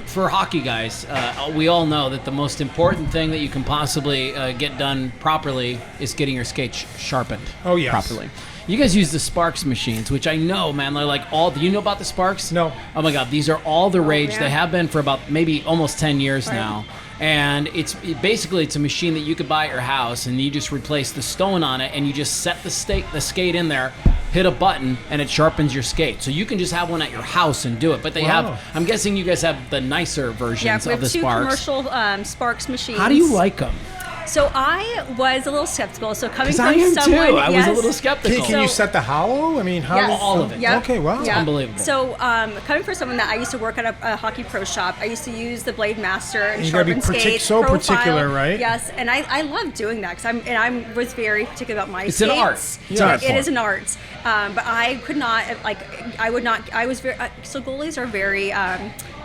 For hockey guys, we all know that the most important thing that you can possibly get done properly is getting your skates sharpened. Oh, yes. Properly. You guys use the Sparks machines, which I know, man, they're like do you know about the Sparks? No. Oh my God, these are all the rage. Yeah. They have been for about maybe almost 10 years now. And it's a machine that you could buy at your house, and you just replace the stone on it, and you just set the skate in there, hit a button, and it sharpens your skate. So you can just have one at your house and do it. But they have, I'm guessing you guys have the nicer versions of the Sparks. Yeah, we have 2 commercial Sparks machines. How do you like them? So I was a little skeptical. So coming from I am someone, too. I was a little skeptical. Can you set the hollow? I mean, how? Yes. All of it. Yep. Okay, wow. Yeah. Unbelievable. So coming from someone that I used to work at a hockey pro shop, I used to use the Blade Master and you gotta sharpen be skates, so profile. particular, right? Yes, and I love doing that because I was very particular about my It's skates. an art. It's an art It form. is an art. But I could not, I was very, so goalies are very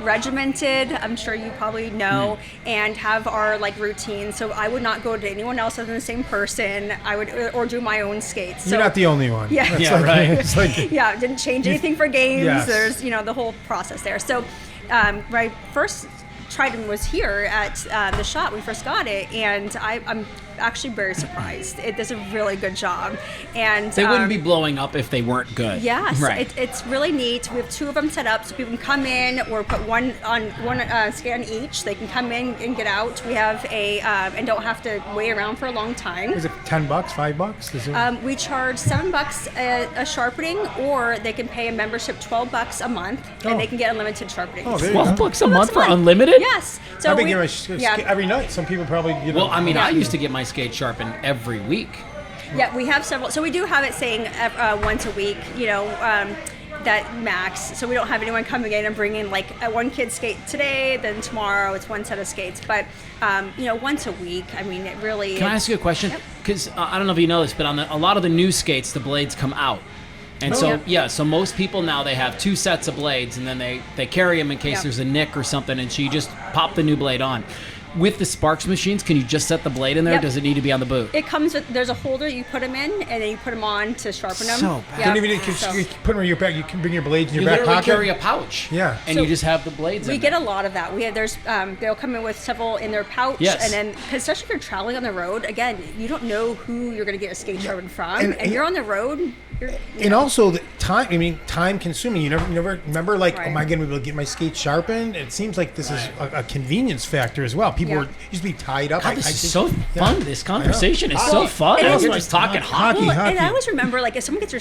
regimented, I'm sure you probably know, and have our routine. So I would not go to anyone else other than the same person. I would, or do my own skates. So, You're not the only one. Yeah. It's right. It's like, yeah, didn't change anything for games. Yes. There's, the whole process there. So my first Triton was here at the shop. We first got it, and I'm actually very surprised. It does a really good job. And They wouldn't be blowing up if they weren't good. yes, Right. it's really neat. We have 2 of them set up so people can come in or put one scan each. They can come in and get out. We have and don't have to wait around for a long time. is it $10, $5? Is it? We charge $7 a sharpening, or they can pay a membership $12 a month, and they can get unlimited sharpening. Oh, there you go. $12 a month for fun. unlimited? Yes. So I've been we- getting yeah. every night. Some people probably get Well, I mean, I used to get my skate sharpened every week. Yeah, we have several. So we do have it saying once a week, that max. So we don't have anyone coming in and bringing one kid skate today, then tomorrow it's one set of skates. But, once a week, I mean, it really Can I ask you a question? Because I don't know if you know this, but on a lot of the new skates, the blades come out. And so most people now, they have 2 sets of blades, and then they carry them in case there's a nick or something, and so you just pop the new blade on. With the Sparks machines, can you just set the blade in there? Yep. Or does it need to be on the boot? It comes with, there's a holder, you put them in, and then you put them on to sharpen them. So bad. Yep. Don't even you put them in your back. You can bring your blades in your You back literally pocket. carry a pouch. Yeah. And So you just have the blades in We get there. a lot of that. They'll come in with several in their pouch, Yes. and then, cause especially if you're traveling on the road, again, you don't know who you're going to get a skate sharpened from, and you're on the road. And also the time. I mean, time consuming. You never remember. Am I Right. going to be able to get my skate sharpened? It seems like this is a convenience factor as well. people used to be tied up. God, this is so fun. This conversation is so fun. It is. Everybody's talking hockey. And I always remember, like, if someone gets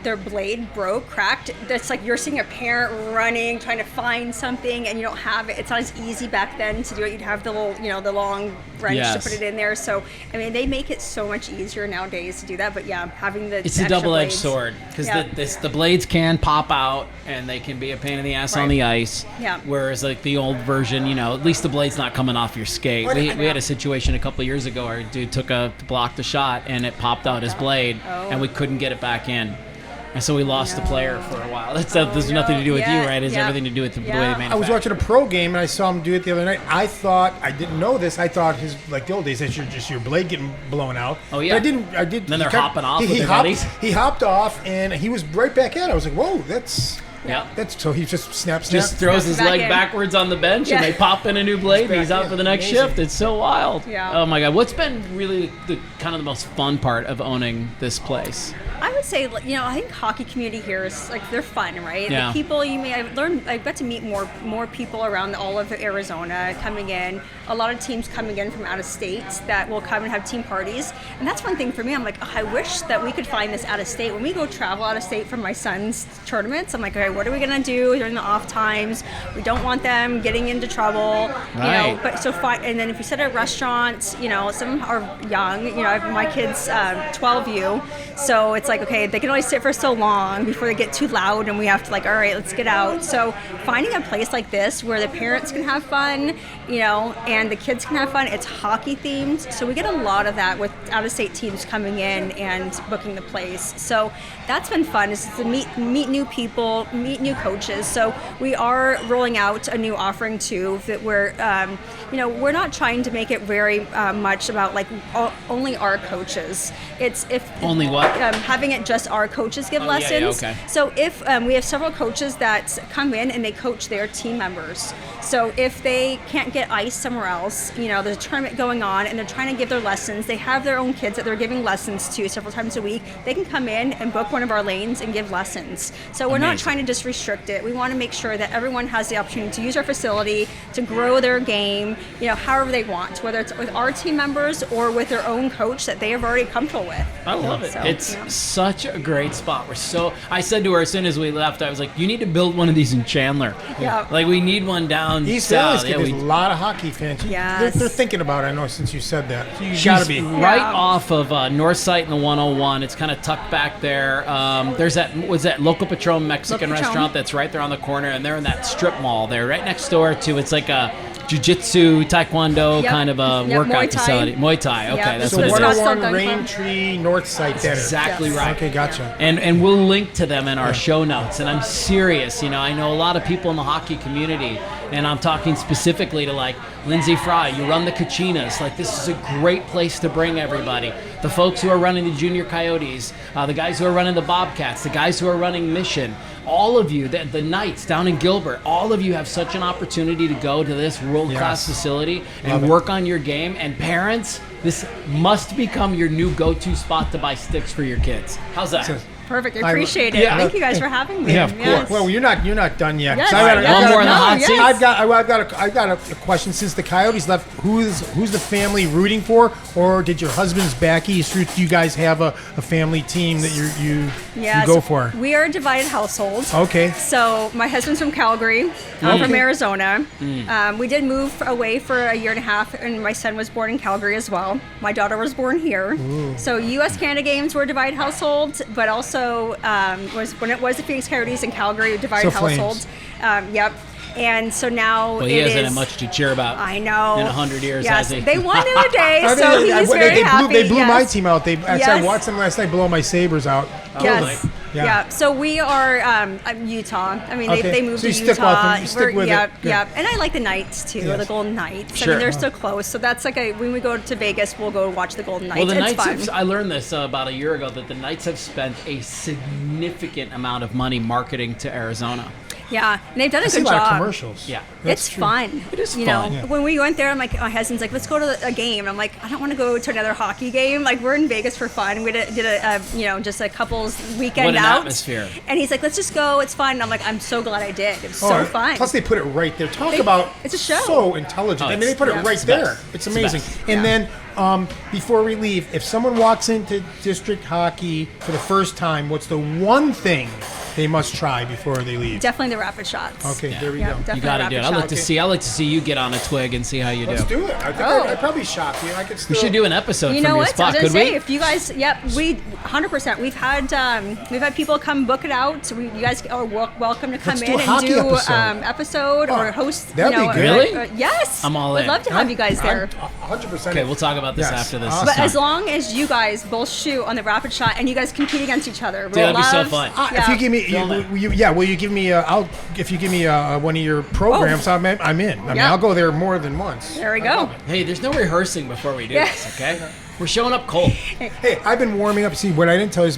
their blade cracked, that's like you're seeing a parent running, trying to find something, and you don't have it. It's not as easy back then to do it. You'd have the little, the long wrench to put it in there. So, I mean, they make it so much easier nowadays to do that. But yeah, having the it's a double-edged sword because the blades can pop out and they can be a pain in the ass on the ice. Yeah. Whereas like the old version, at least the blade's not coming off your skate. We had a situation a couple of years ago. Our dude blocked a shot and it popped out his blade, and we couldn't get it back in. And so we lost the player for a while. There's nothing to do with you, right? It's everything to do with the way they manufacture. I was watching a pro game and I saw him do it the other night. I didn't know this. I thought like the old days, that's just your blade getting blown out. Oh yeah. But I did. And then they're hopping off with their buddies. He hopped off and he was right back at it. I was like, whoa, that's. Yeah. So he just snap. Just throws his leg backwards on the bench and they pop in a new blade and he's out for the next shift. It's so wild. Yeah. Oh my God. What's been really the kind of the most fun part of owning this place? I would say, I think hockey community here is like they're fun, right? Yeah. The people I got to meet more people around all of Arizona coming in. A lot of teams coming in from out of state that will come and have team parties, and that's one thing for me. I'm like, I wish that we could find this out of state. When we go travel out of state for my son's tournaments, I'm like, okay, what are we gonna do during the off times? We don't want them getting into trouble, right. But and then if you sit at restaurants, some are young. My kids 12U, so it's like, okay, they can only sit for so long before they get too loud and we have to all right, let's get out. So finding a place like this where the parents can have fun, and the kids can have fun, it's hockey themed. So we get a lot of that with out-of-state teams coming in and booking the place. So that's been fun, is to meet new people, meet new coaches. So we are rolling out a new offering too that we're not trying to make it very much about only our coaches. It's only what? Having it just our coaches give lessons. Yeah, okay. So if we have several coaches that come in and they coach their team members. So if they can't get ice somewhere else, there's a tournament going on and they're trying to give their lessons, they have their own kids that they're giving lessons to several times a week, they can come in and book one of our lanes and give lessons. So we're not trying to just restrict it. We want to make sure that everyone has the opportunity to use our facility to grow their game, however they want, whether it's with our team members or with their own coach that they are already comfortable with. I love it. So, it's such a great spot. I said to her as soon as we left, I was like, you need to build one of these in Chandler. Yeah. Like we need one down East south. Valley, there's a lot of hockey fans. Yes. They're thinking about it, I know, since you said that. So you got to be. Right off of North Site and the 101. It's kind of tucked back there. There's that Local Patron Mexican restaurant that's right there on the corner, and they're in that strip mall there, right next door to, it's like a jiu-jitsu, taekwondo kind of a workout facility. Muay Thai, okay, that's so what it is. 101 Raintree North Site. That's exactly right. Okay, gotcha. And we'll link to them in our show notes. And I'm serious, I know a lot of people in the hockey community, and I'm talking specifically to Lindsay Fry, you run the Kachinas. This is a great place to bring everybody. The folks who are running the Junior Coyotes, the guys who are running the Bobcats, the guys who are running Mission, all of you, the Knights down in Gilbert, all of you have such an opportunity to go to this world-class facility and work on your game. And parents, this must become your new go-to spot to buy sticks for your kids. How's that? Perfect. I appreciate it. Thank you guys for having me. Yeah, of course. Well, you're not done yet. Yes. One more in the hot seat. I've got a question. Since the Coyotes left, who's the family rooting for, or did your husband's back east? Do you guys have a family team that you go for? We are a divided household. Okay. So my husband's from Calgary. I'm from Arizona. We did move away for a year and a half, and my son was born in Calgary as well. My daughter was born here. Ooh. So U.S.-Canada games were a divided household, but also when it was the Phoenix Coyotes in Calgary, a divided household. Yep. And so now he hasn't had much to cheer about. I know. In 100 years, yes, has he? they won the other day, so he's very happy. They blew my team out. I watched them last night blow my Sabres out. Yes. Yeah. So we are Utah. I mean, they moved to Utah. Stick with it. Yep. And I like the Knights too, the Golden Knights. Sure. I mean, they're so close. So that's when we go to Vegas, we'll go watch the Golden Knights. Well, the it's Knights. fun. I learned this about a year ago that the Knights have spent a significant amount of money marketing to Arizona. Yeah, and they've done I a see a good lot of job. commercials. Yeah. That's It's true. fun. It is you fun. know, Yeah. when we went there, I'm like, my husband's like, let's go to a game. And I'm like, I don't want to go to another hockey game. Like, we're in Vegas for fun. We did a just a couple's weekend What an out. atmosphere. And he's like, let's just go. It's fun. And I'm like, I'm so glad I did. It was Oh, so fun. Plus, they put it right there. Talk about it's a show. So intelligent. Oh, I mean, they put it yeah. right It's the there. best. It's It's the amazing. best. And then, before we leave, if someone walks into district hockey for the first time, what's the one thing they must try before they leave? Definitely the rapid shots. Okay, there we Yeah, go. definitely You got to rapid do it. shots. I like to see you get on a twig and see how you Let's do. do it. I think Oh. I'd probably shock you. I could still. We should do an episode You from know your what? spot, I was could gonna say, we? if you guys, we 100%. We've had people come book it out. So you guys are welcome to come Let's in do a and hockey do episode. or Oh, host. that'd be good. Really? Yes. I'm all We'd in. love to have you guys there. 100%. Okay, we'll talk about this Yes. after this. Awesome. But as long as you guys both shoot on the rapid shot and you guys compete against each other, that'd be so fun. If you give me, Film it. will you give me? If you give me one of your programs, I'm in. I mean, Yeah. I'll go there more than once. There we go. Hey, there's no rehearsing before we do Yeah. this, okay? We're showing up cold. Hey, I've been warming up. See, what I didn't tell you is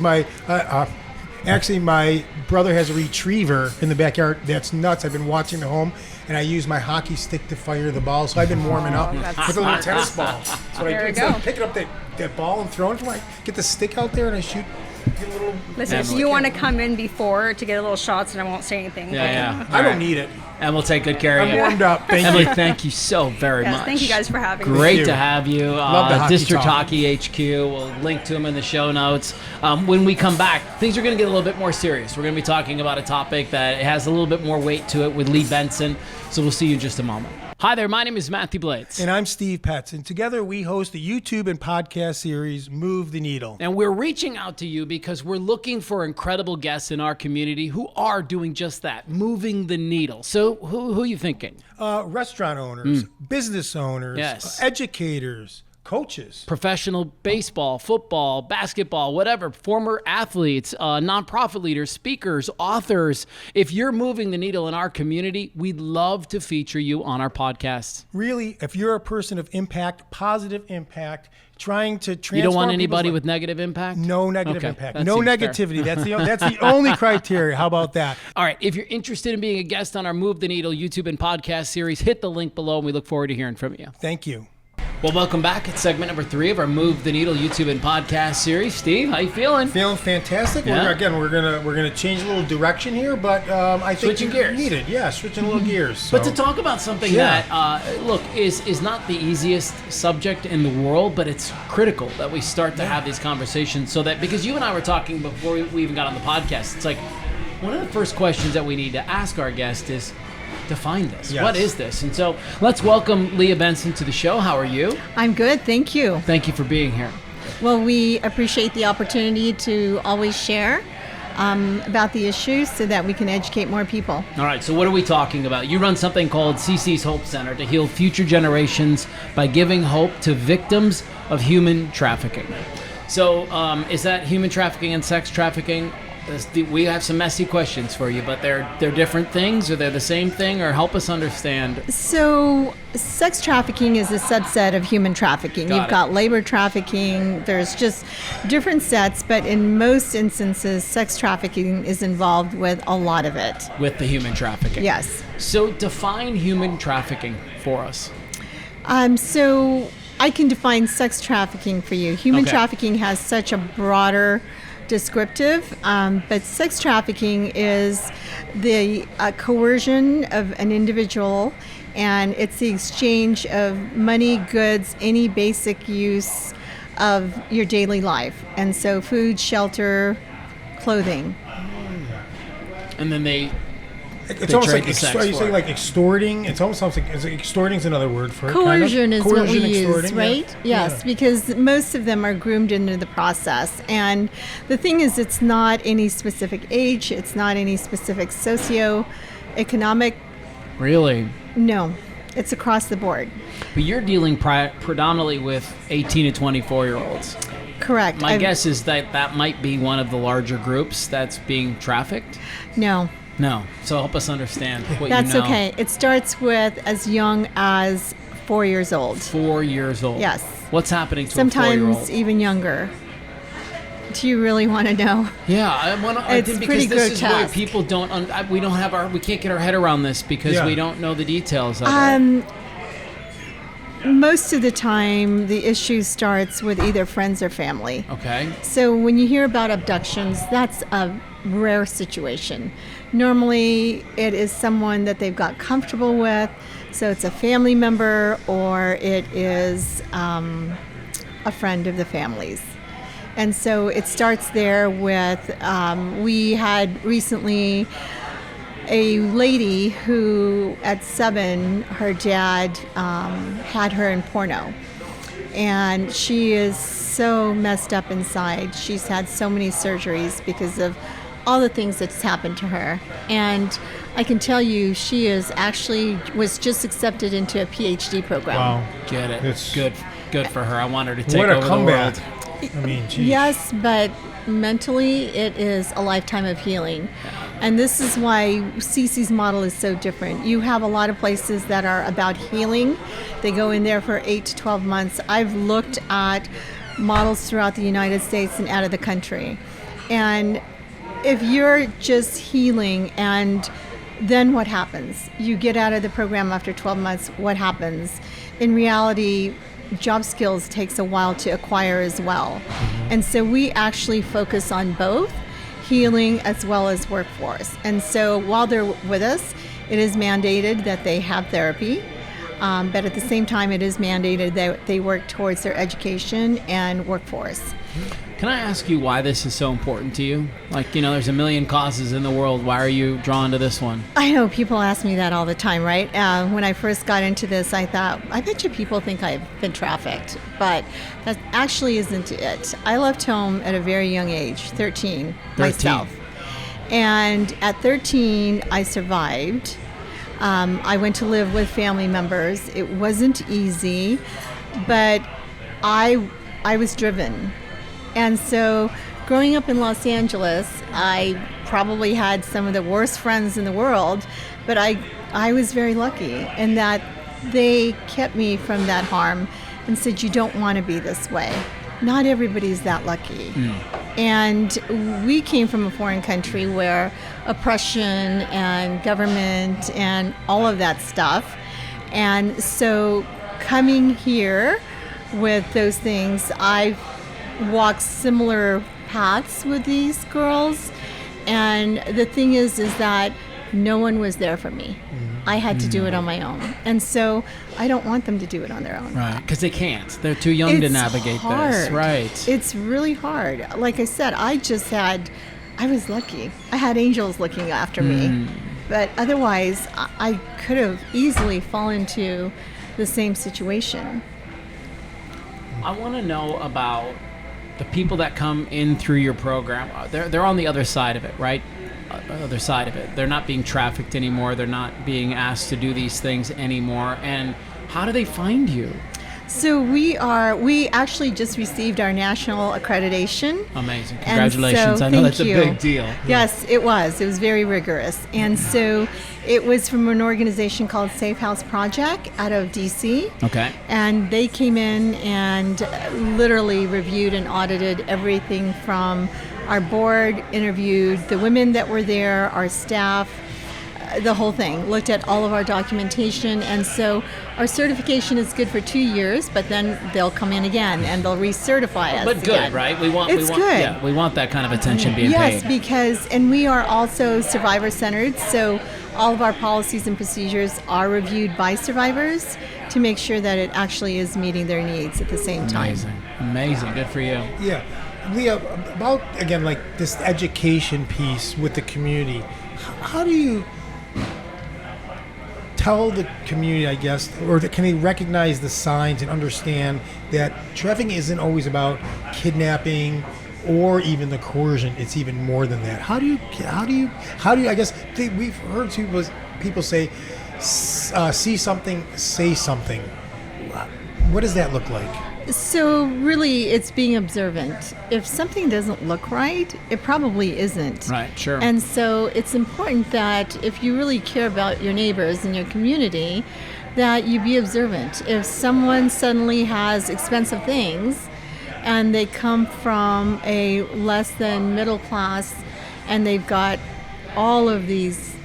actually my brother has a retriever in the backyard. That's nuts. I've been watching the home, and I use my hockey stick to fire the ball. So I've been warming up with a little tennis ball. That's what I There do. we Instead of go. picking up that ball and throwing it, I get the stick out there and I shoot. Get a little. Listen, if Emily. you want to come in before to get a little shots, and I won't say anything. Yeah. I don't need it. And we'll take good care of I'm you. warmed up. Thank Emily, you. thank you so very Yes, much. thank you guys for having me. Great you. to have you. Love the hockey District talk. Hockey HQ. We'll link to them in the show notes. When we come back, things are going to get a little bit more serious. We're going to be talking about a topic that has a little bit more weight to it with Lee Benson. So we'll see you in just a moment. Hi there, my name is Mathew Blades. And I'm Steve Petz, and together we host the YouTube and podcast series Move the Needle. And we're reaching out to you because we're looking for incredible guests in our community who are doing just that, moving the needle. So who are you thinking? Restaurant owners, business owners, Yes. educators, coaches. Professional baseball, football, basketball, whatever, former athletes, nonprofit leaders, speakers, authors. If you're moving the needle in our community, we'd love to feature you on our podcast. Really, if you're a person of impact, positive impact, trying to transform You don't want people's anybody life- with negative impact? No negative Okay, impact. that No seems fair. negativity. That's the only criteria. How about that? All right, if you're interested in being a guest on our Move the Needle YouTube and podcast series, hit the link below and we look forward to hearing from you. Thank you. Well, welcome back. It's segment number 3 of our Move the Needle YouTube and podcast series. Steve, how you feeling? Feeling fantastic. Yeah. We're gonna change a little direction here, but I think Switching you gears. need it. Yeah, switching a little gears. But so. to talk about something Yeah. that, look, is not the easiest subject in the world, but it's critical that we start to have these conversations so that, because you and I were talking before we even got on the podcast, it's like one of the first questions that we need to ask our guest is, define this. Yes. What is this? And so let's welcome Leah Benson to the show. How are you? I'm good, thank you. Thank you for being here. Well, we appreciate the opportunity to always share about the issues so that we can educate more people. All right, so what are we talking about? You run something called Cece's Hope Center to heal future generations by giving hope to victims of human trafficking. So is that human trafficking and sex trafficking? We have some messy questions for you, but they're different things, or they're the same thing, or help us understand. So, sex trafficking is a subset of human trafficking. You've got labor trafficking, there's just different sets, but in most instances, sex trafficking is involved with a lot of it. With the human trafficking. Yes. So define human trafficking for us. So, I can define sex trafficking for you. Human Okay. trafficking has such a broader descriptive, but sex trafficking is the coercion of an individual, and it's the exchange of money, goods, any basic use of your daily life. And so food, shelter, clothing. And then they It's almost trade like the sex you for say it. like extorting. It's almost like extorting is another word for it. Coercion is what we use, extorting, yeah. right? Yes, Yeah. because most of them are groomed into the process. And the thing is, it's not any specific age, it's not any specific socioeconomic. really. No, it's across the board. But you're dealing predominantly with 18 to 24-year-olds. Correct. My guess is that might be one of the larger groups that's being trafficked. No, No. So help us understand what that's you know. okay. It starts with as young as 4 years old. 4 years old. Yes. What's happening to a Sometimes 4-year-old? even younger. Do you really want to know? Yeah, I think because pretty this is where grotesque. people don't. We can't get our head around this because we don't know the details of it. Most of the time, the issue starts with either friends or family. Okay. So when you hear about abductions, that's a rare situation. Normally, it is someone that they've got comfortable with, so it's a family member or it is a friend of the family's. And so it starts there with, we had recently a lady who at 7, her dad had her in porno. And she is so messed up inside. She's had so many surgeries because of all the things that's happened to her. And I can tell you, she is was just accepted into a PhD program. Wow. Get it. It's Good for her. I want her to take what a over comeback. the world. I mean, geez. Yes, but mentally, it is a lifetime of healing. And this is why Cece's model is so different. You have a lot of places that are about healing. They go in there for 8 to 12 months. I've looked at models throughout the United States and out of the country. And if you're just healing and then what happens? You get out of the program after 12 months, what happens? In reality, job skills takes a while to acquire as well. And so we actually focus on both healing as well as workforce. And so while they're with us, it is mandated that they have therapy, but at the same time it is mandated that they work towards their education and workforce. Can I ask you why this is so important to you? Like, there's a million causes in the world. Why are you drawn to this one? I know people ask me that all the time, right? When I first got into this, I thought, I bet you people think I've been trafficked, but that actually isn't it. I left home at a very young age, 13. Myself. And at 13, I survived. I went to live with family members. It wasn't easy, but I was driven. And so growing up in Los Angeles, I probably had some of the worst friends in the world, but I was very lucky in that they kept me from that harm and said, you don't want to be this way. Not everybody's that lucky. And we came from a foreign country where oppression and government and all of that stuff. And so coming here with those things, I've walked similar paths with these girls. And the thing is that no one was there for me. I had to do it on my own. And so I don't want them to do it on their own. Right, because they can't. They're too young to navigate this. Right. It's really hard. Like I said, I was lucky. I had angels looking after me. But otherwise, I could have easily fallen into the same situation. I want to know about the people that come in through your program. They're on the other side of it, right? Other side of it. They're not being trafficked anymore. They're not being asked to do these things anymore. And how do they find you? So we actually just received our national accreditation. Amazing. Congratulations. So, I know that's thank a big deal. Yes, it was. It was very rigorous. And so it was from an organization called Safe House Project out of DC. Okay. And they came in and literally reviewed and audited everything from our board, interviewed the women that were there, our staff, the whole thing, looked at all of our documentation. And so our certification is good for 2 years, but then they'll come in again and they'll recertify us. But good, again. right? It's good. Yeah, we want that kind of attention being yes, paid. because, and we are also survivor-centered, so all of our policies and procedures are reviewed by survivors to make sure that it actually is meeting their needs at the same time. Amazing. Good for you. Yeah. Leah, about, again, like this education piece with the community, how do you tell the community, I guess, or can they recognize the signs and understand that trafficking isn't always about kidnapping or even the coercion? It's even more than that. How do you I guess we've heard people say, see something, say something. What does that look like? So really, it's being observant. If something doesn't look right, it probably isn't. Right, sure. And so it's important that if you really care about your neighbors and your community, that you be observant. If someone suddenly has expensive things and they come from a less than middle class, and they've got all of these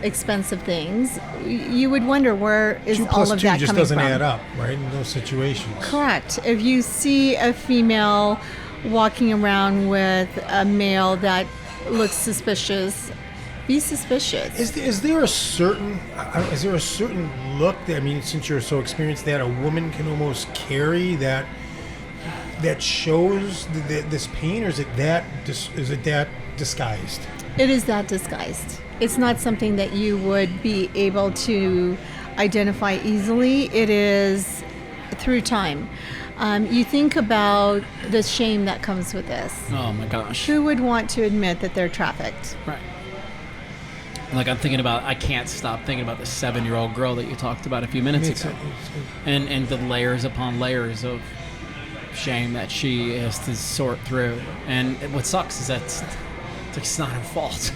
expensive things, you would wonder where is all of that coming from. 2 plus 2 just doesn't add up, right, in those situations. Correct. If you see a female walking around with a male that looks suspicious, be suspicious. Is there a certain look that, I mean, since you're so experienced, that a woman can almost carry that shows this pain, or is it that disguised? It is that disguised. It's not something that you would be able to identify easily. It is through time. You think about the shame that comes with this. Oh my gosh. Who would want to admit that they're trafficked? Right. Like I can't stop thinking about the 7-year-old girl that you talked about a few minutes ago. And the layers upon layers of shame that she has to sort through. And what sucks is that it's not her fault.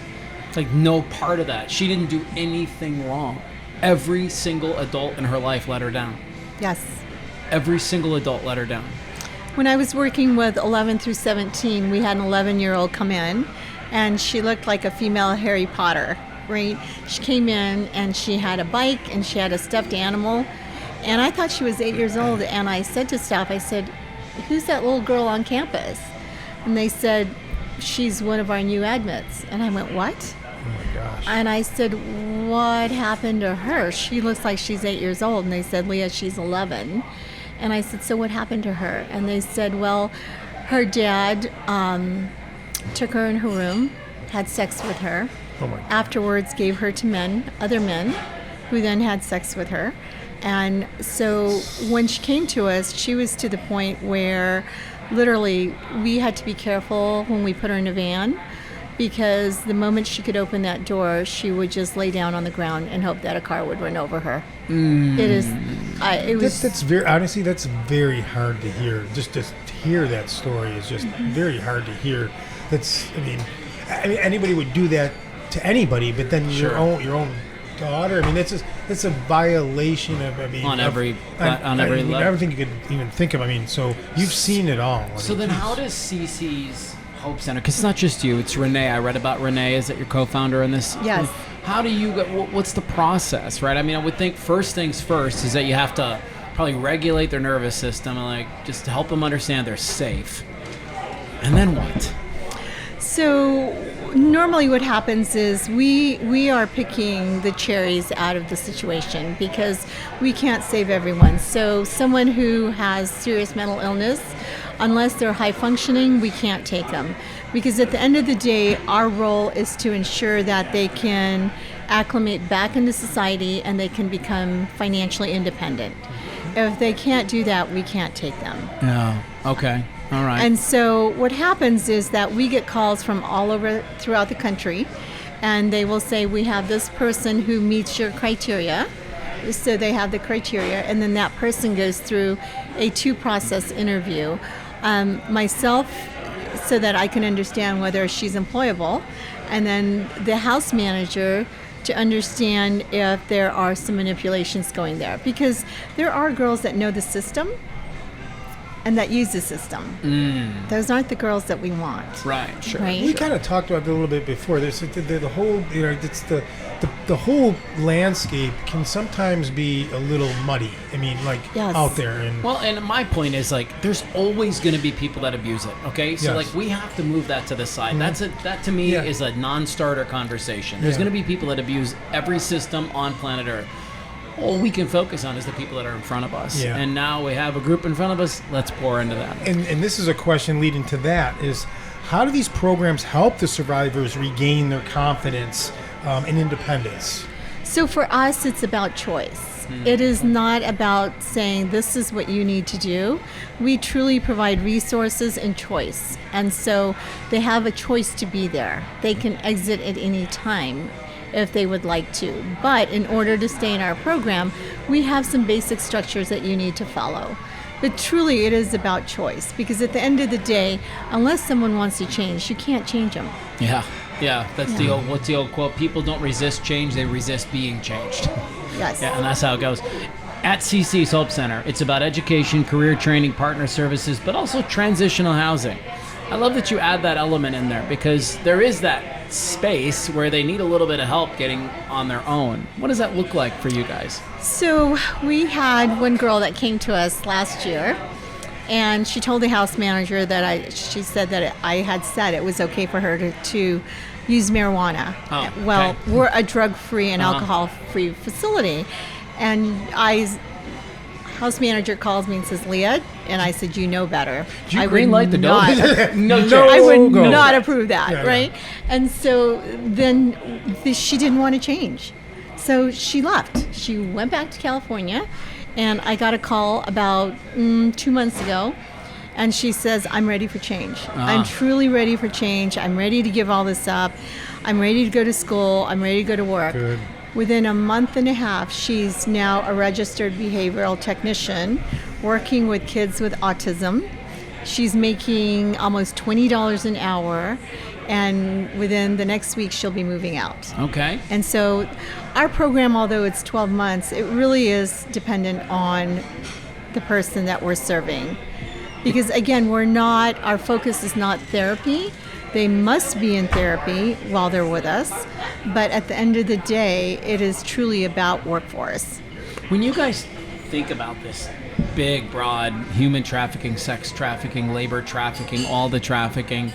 It's like no part of that. She didn't do anything wrong. Every single adult in her life let her down. Yes. Every single adult let her down. When I was working with 11 through 17, we had an 11-year-old come in, and she looked like a female Harry Potter, right? She came in, and she had a bike, and she had a stuffed animal, and I thought she was 8 years old, and I said to staff, I said, who's that little girl on campus? And they said, she's one of our new admits. And I went, what? Oh my gosh. And I said, what happened to her? She looks like she's 8 years old. And they said, Leah, she's 11. And I said, so what happened to her? And they said, well, her dad took her in her room, had sex with her. Oh my God. Afterwards gave her to other men, who then had sex with her. And so when she came to us, she was to the point where literally we had to be careful when we put her in a van, because the moment she could open that door, she would just lay down on the ground and hope that a car would run over her. That's very, honestly, that's very hard to hear. Just to hear that story is just very hard to hear. I mean, anybody would do that to anybody, but then your own daughter. I mean, it's a violation of. I mean, on every level. Everything you could even think of. I mean, so you've seen it all. So then, how does Cece's Hope Center? Because it's not just you; it's Renee. I read about Renee. Is that your co-founder in this? Yes. How do you? What's the process, right? I mean, I would think first things first is that you have to probably regulate their nervous system and just to help them understand they're safe. And then what? So normally what happens is we are picking the cherries out of the situation because we can't save everyone. So someone who has serious mental illness, unless they're high functioning, we can't take them. Because at the end of the day, our role is to ensure that they can acclimate back into society and they can become financially independent. If they can't do that, we can't take them. Yeah. Okay. All right. And so what happens is that we get calls from all over throughout the country, and they will say, we have this person who meets your criteria. So they have the criteria, and then that person goes through a 2-process interview. Myself, so that I can understand whether she's employable, and then the house manager to understand if there are some manipulations going there. Because there are girls that know the system and that use the system. Those aren't the girls that we want. Right, sure. Right? We kind of talked about it a little bit before. There's the whole, it's the whole landscape can sometimes be a little muddy. I mean, Yes. out there. And my point is there's always going to be people that abuse it. Okay, so Yes. we have to move that to the side. Mm-hmm. That to me Yeah. is a non-starter conversation. There's Yeah. going to be people that abuse every system on planet Earth. All we can focus on is the people that are in front of us. Yeah. And now we have a group in front of us. Let's pour into them. And this is a question leading to that is, how do these programs help the survivors regain their confidence and independence? So for us, it's about choice. It is not about saying this is what you need to do. We truly provide resources and choice. And so they have a choice to be there. They can exit at any time if they would like to. But in order to stay in our program, we have some basic structures that you need to follow. But truly, it is about choice, because at the end of the day, unless someone wants to change, you can't change them. Yeah. That's what's the old quote? People don't resist change; they resist being changed. Yes. Yeah, and that's how it goes. At Cece's Hope Center, it's about education, career training, partner services, but also transitional housing. I love that you add that element in there because there is that space where they need a little bit of help getting on their own. What does that look like for you guys? So we had one girl that came to us last year, and she told the house manager that she said that I had said it was okay for her to use marijuana. Oh, well, okay. we're a drug-free and alcohol-free facility, and house manager calls me and says, Leah, and I said, you know better. Did you green light the door? I would not approve that, right? And so then she didn't want to change. So she left. She went back to California, and I got a call about 2 months ago, and she says, I'm ready for change. I'm truly ready for change. I'm ready to give all this up. I'm ready to go to school. I'm ready to go to work. Good. Within a month and a half, she's now a registered behavioral technician working with kids with autism. She's making almost $20 an hour, and within the next week, she'll be moving out. Okay. And so our program, although it's 12 months, it really is dependent on the person that we're serving. Because again, our focus is not therapy. They must be in therapy while they're with us, but at the end of the day, it is truly about workforce. When you guys think about this big, broad human trafficking, sex trafficking, labor trafficking, all the trafficking,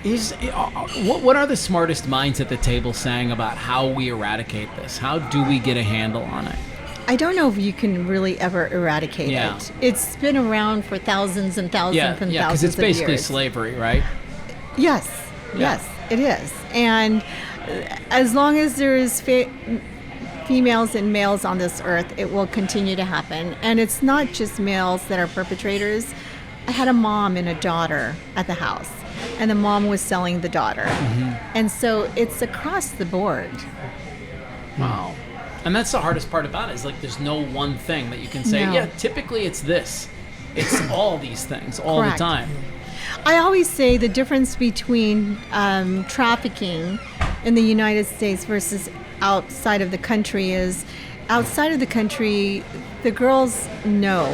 what are the smartest minds at the table saying about how we eradicate this? How do we get a handle on it? I don't know if you can really ever eradicate it. It's been around for thousands and thousands and thousands of years. Yeah, because it's basically slavery, right? Yes, it is. And as long as there is females and males on this earth, it will continue to happen. And it's not just males that are perpetrators. I had a mom and a daughter at the house, and the mom was selling the daughter. Mm-hmm. And so it's across the board. Wow. And that's the hardest part about it, is like there's no one thing that you can say, yeah, typically it's this. It's all these things all Correct. The time. I always say the difference between trafficking in the United States versus outside of the country is outside of the country, the girls know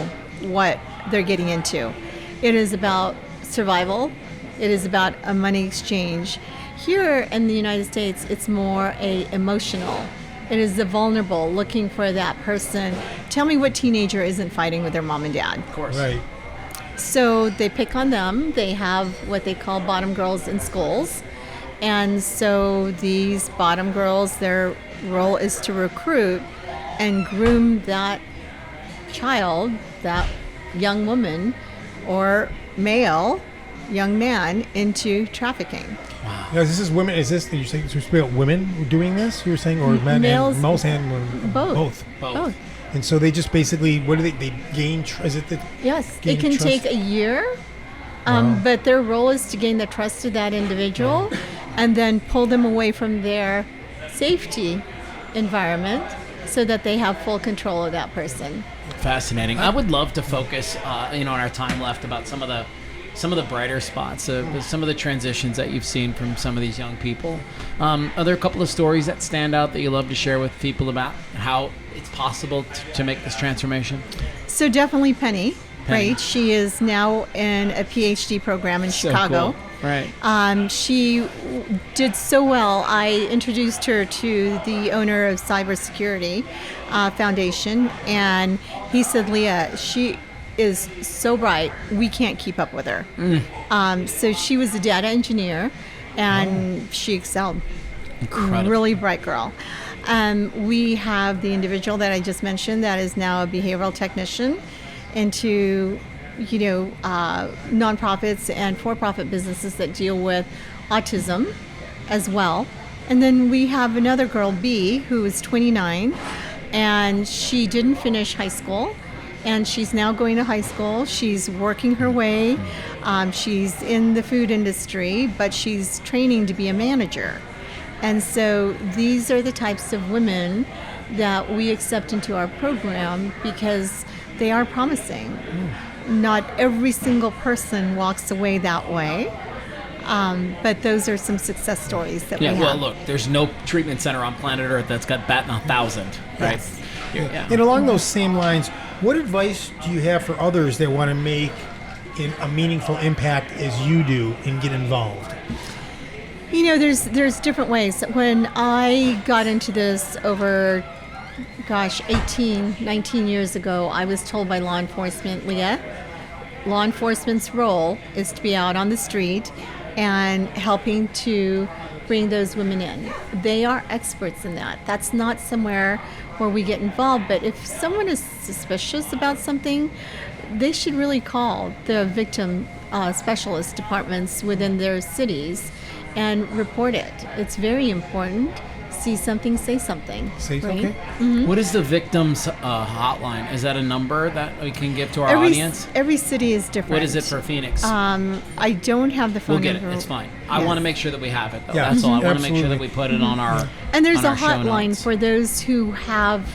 what they're getting into. It is about survival. It is about a money exchange. Here in the United States, it's more emotional. It is the vulnerable looking for that person. Tell me what teenager isn't fighting with their mom and dad. Of course. Right. So they pick on them. They have what they call bottom girls in schools. And so these bottom girls, their role is to recruit and groom that child, that young woman or male, young man, into trafficking. Wow. Now, this is women. Is this, you're saying, supposed to be about women doing this, you were saying, or men Males, and males and women? Both. And so they just basically, what do they gain? Is it that? Yes, gain it can trust? take a year, but their role is to gain the trust of that individual and then pull them away from their safety environment so that they have full control of that person. Fascinating. I would love to focus, in our time left, about some of the brighter spots, some of the transitions that you've seen from some of these young people. Are there a couple of stories that stand out that you love to share with people about how it's possible to make this transformation? So definitely Penny, right? She is now in a PhD program in Chicago. Cool. Right. She did so well. I introduced her to the owner of Cybersecurity Foundation, and he said, Leah, she is so bright, we can't keep up with her. So she was a data engineer, and she excelled. Incredible. Really bright girl. We have the individual that I just mentioned that is now a behavioral technician into nonprofits and for-profit businesses that deal with autism as well. And then we have another girl, B, who is 29, and she didn't finish high school. And she's now going to high school. She's working her way. She's in the food industry, but she's training to be a manager. And so these are the types of women that we accept into our program because they are promising. Not every single person walks away that way, but those are some success stories that we have. Yeah, well, look, there's no treatment center on planet Earth that's got bat in 1,000, right? Yes. Yeah. And along those same lines, what advice do you have for others that want to make a meaningful impact as you do and get involved? You know, there's different ways. When I got into this over, 19 years ago, I was told by law enforcement, Leah, law enforcement's role is to be out on the street and helping to bring those women in. They are experts in that. That's not somewhere where we get involved, but if someone is suspicious about something, they should really call the victim specialist departments within their cities and report it. It's very important. See something, say something. Say right? okay. Mm-hmm. What is the victims hotline? Is that a number that we can give to our audience? Every city is different. What is it for Phoenix? I don't have the phone We'll get number. it. It's fine. I Yes. want to make sure that we have it, though. Yeah. That's all. I want to make sure Absolutely. that we put it on our And there's on a our show hotline notes. for those who have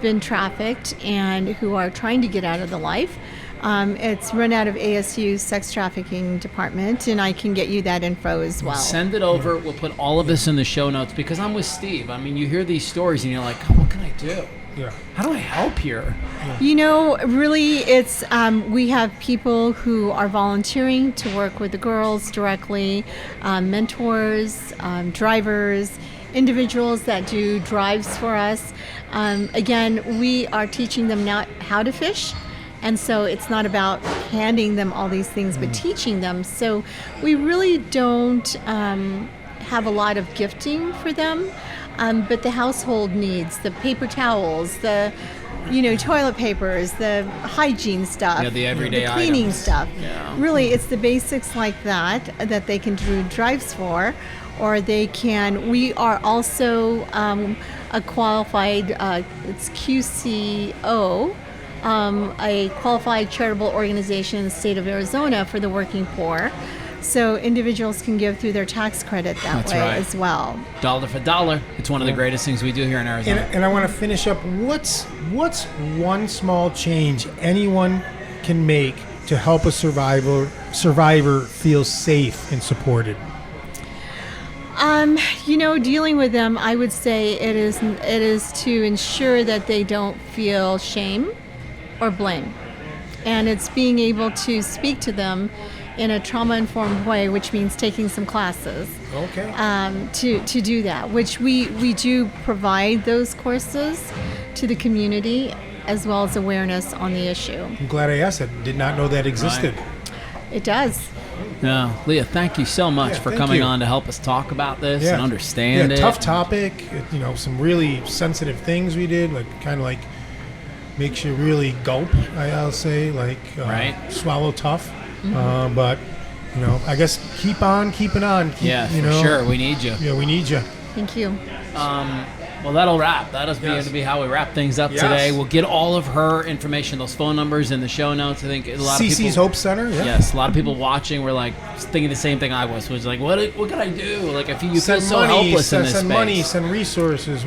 been trafficked and who are trying to get out of the life. It's run out of ASU's sex trafficking department, and I can get you that info as well. Send it over. We'll put all of this in the show notes because I'm with Steve. I mean, you hear these stories and you're like, what can I do? Yeah. How do I help here? You know, really, it's we have people who are volunteering to work with the girls directly, mentors, drivers, individuals that do drives for us. Again, we are teaching them now how to fish. And so it's not about handing them all these things, but teaching them. So we really don't have a lot of gifting for them, but the household needs, the paper towels, the toilet papers, the hygiene stuff, Yeah, the everyday the cleaning items. stuff. Yeah. Really, it's the basics like that they can do drives for, or they can. We are also a qualified, it's QCO. A qualified charitable organization in the state of Arizona for the working poor. So individuals can give through their tax credit that That's way right. as well. Dollar for dollar. It's one of the greatest things we do here in Arizona. And I want to finish up. What's one small change anyone can make to help a survivor feel safe and supported? Dealing with them, I would say it is to ensure that they don't feel shame or blame. And it's being able to speak to them in a trauma-informed way, which means taking some classes. Okay. To do that, which we do provide those courses to the community as well as awareness on the issue. I'm glad I asked. I did not know that existed. It does. Yeah, Leah, thank you so much Yeah, for thank coming you. on to help us talk about this Yeah. and understand it. Tough topic. Some really sensitive things we did, kind of makes you really gulp. I'll say, Right. swallow tough. But I guess keep on keeping on. For sure. We need you. Yeah, we need you. Thank you. Well, that'll wrap. That'll Yes. be how we wrap things up Yes. today. We'll get all of her information, those phone numbers in the show notes. I think a lot of Cece's people. Hope Center. Yeah. Yes, a lot of people watching were thinking the same thing I was like, what can I do? If you feel Send so money, helpless in this send space. money, send resources.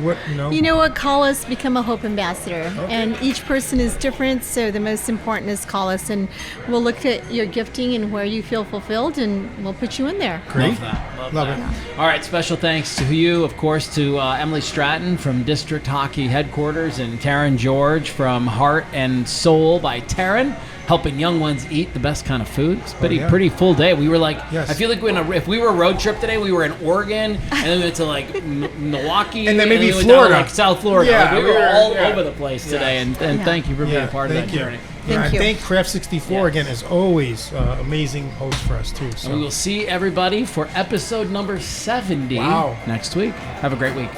You know what? Call us, become a Hope Ambassador. Okay. And each person is different, so the most important is call us, and we'll look at your gifting and where you feel fulfilled, and we'll put you in there. Great. Love that. Love that. it. All right, special thanks to you, of course, to Emily Stratton from District Hockey Headquarters and Taryn George from Heart and Soul by Taryn, helping young ones eat the best kind of food. It's pretty full day. We were Yes. I feel like if we were a road trip today, we were in Oregon, and then we went to Milwaukee, And then maybe we went down Florida. to, South Florida. Yeah, we were all yeah. over the place today, and Yeah. thank you for being a part of that thank you. journey. Thank you. Thank Craft 64 Yeah. again, as always. Amazing host for us too. So. And we will see everybody for episode number 70 Wow. next week. Have a great week.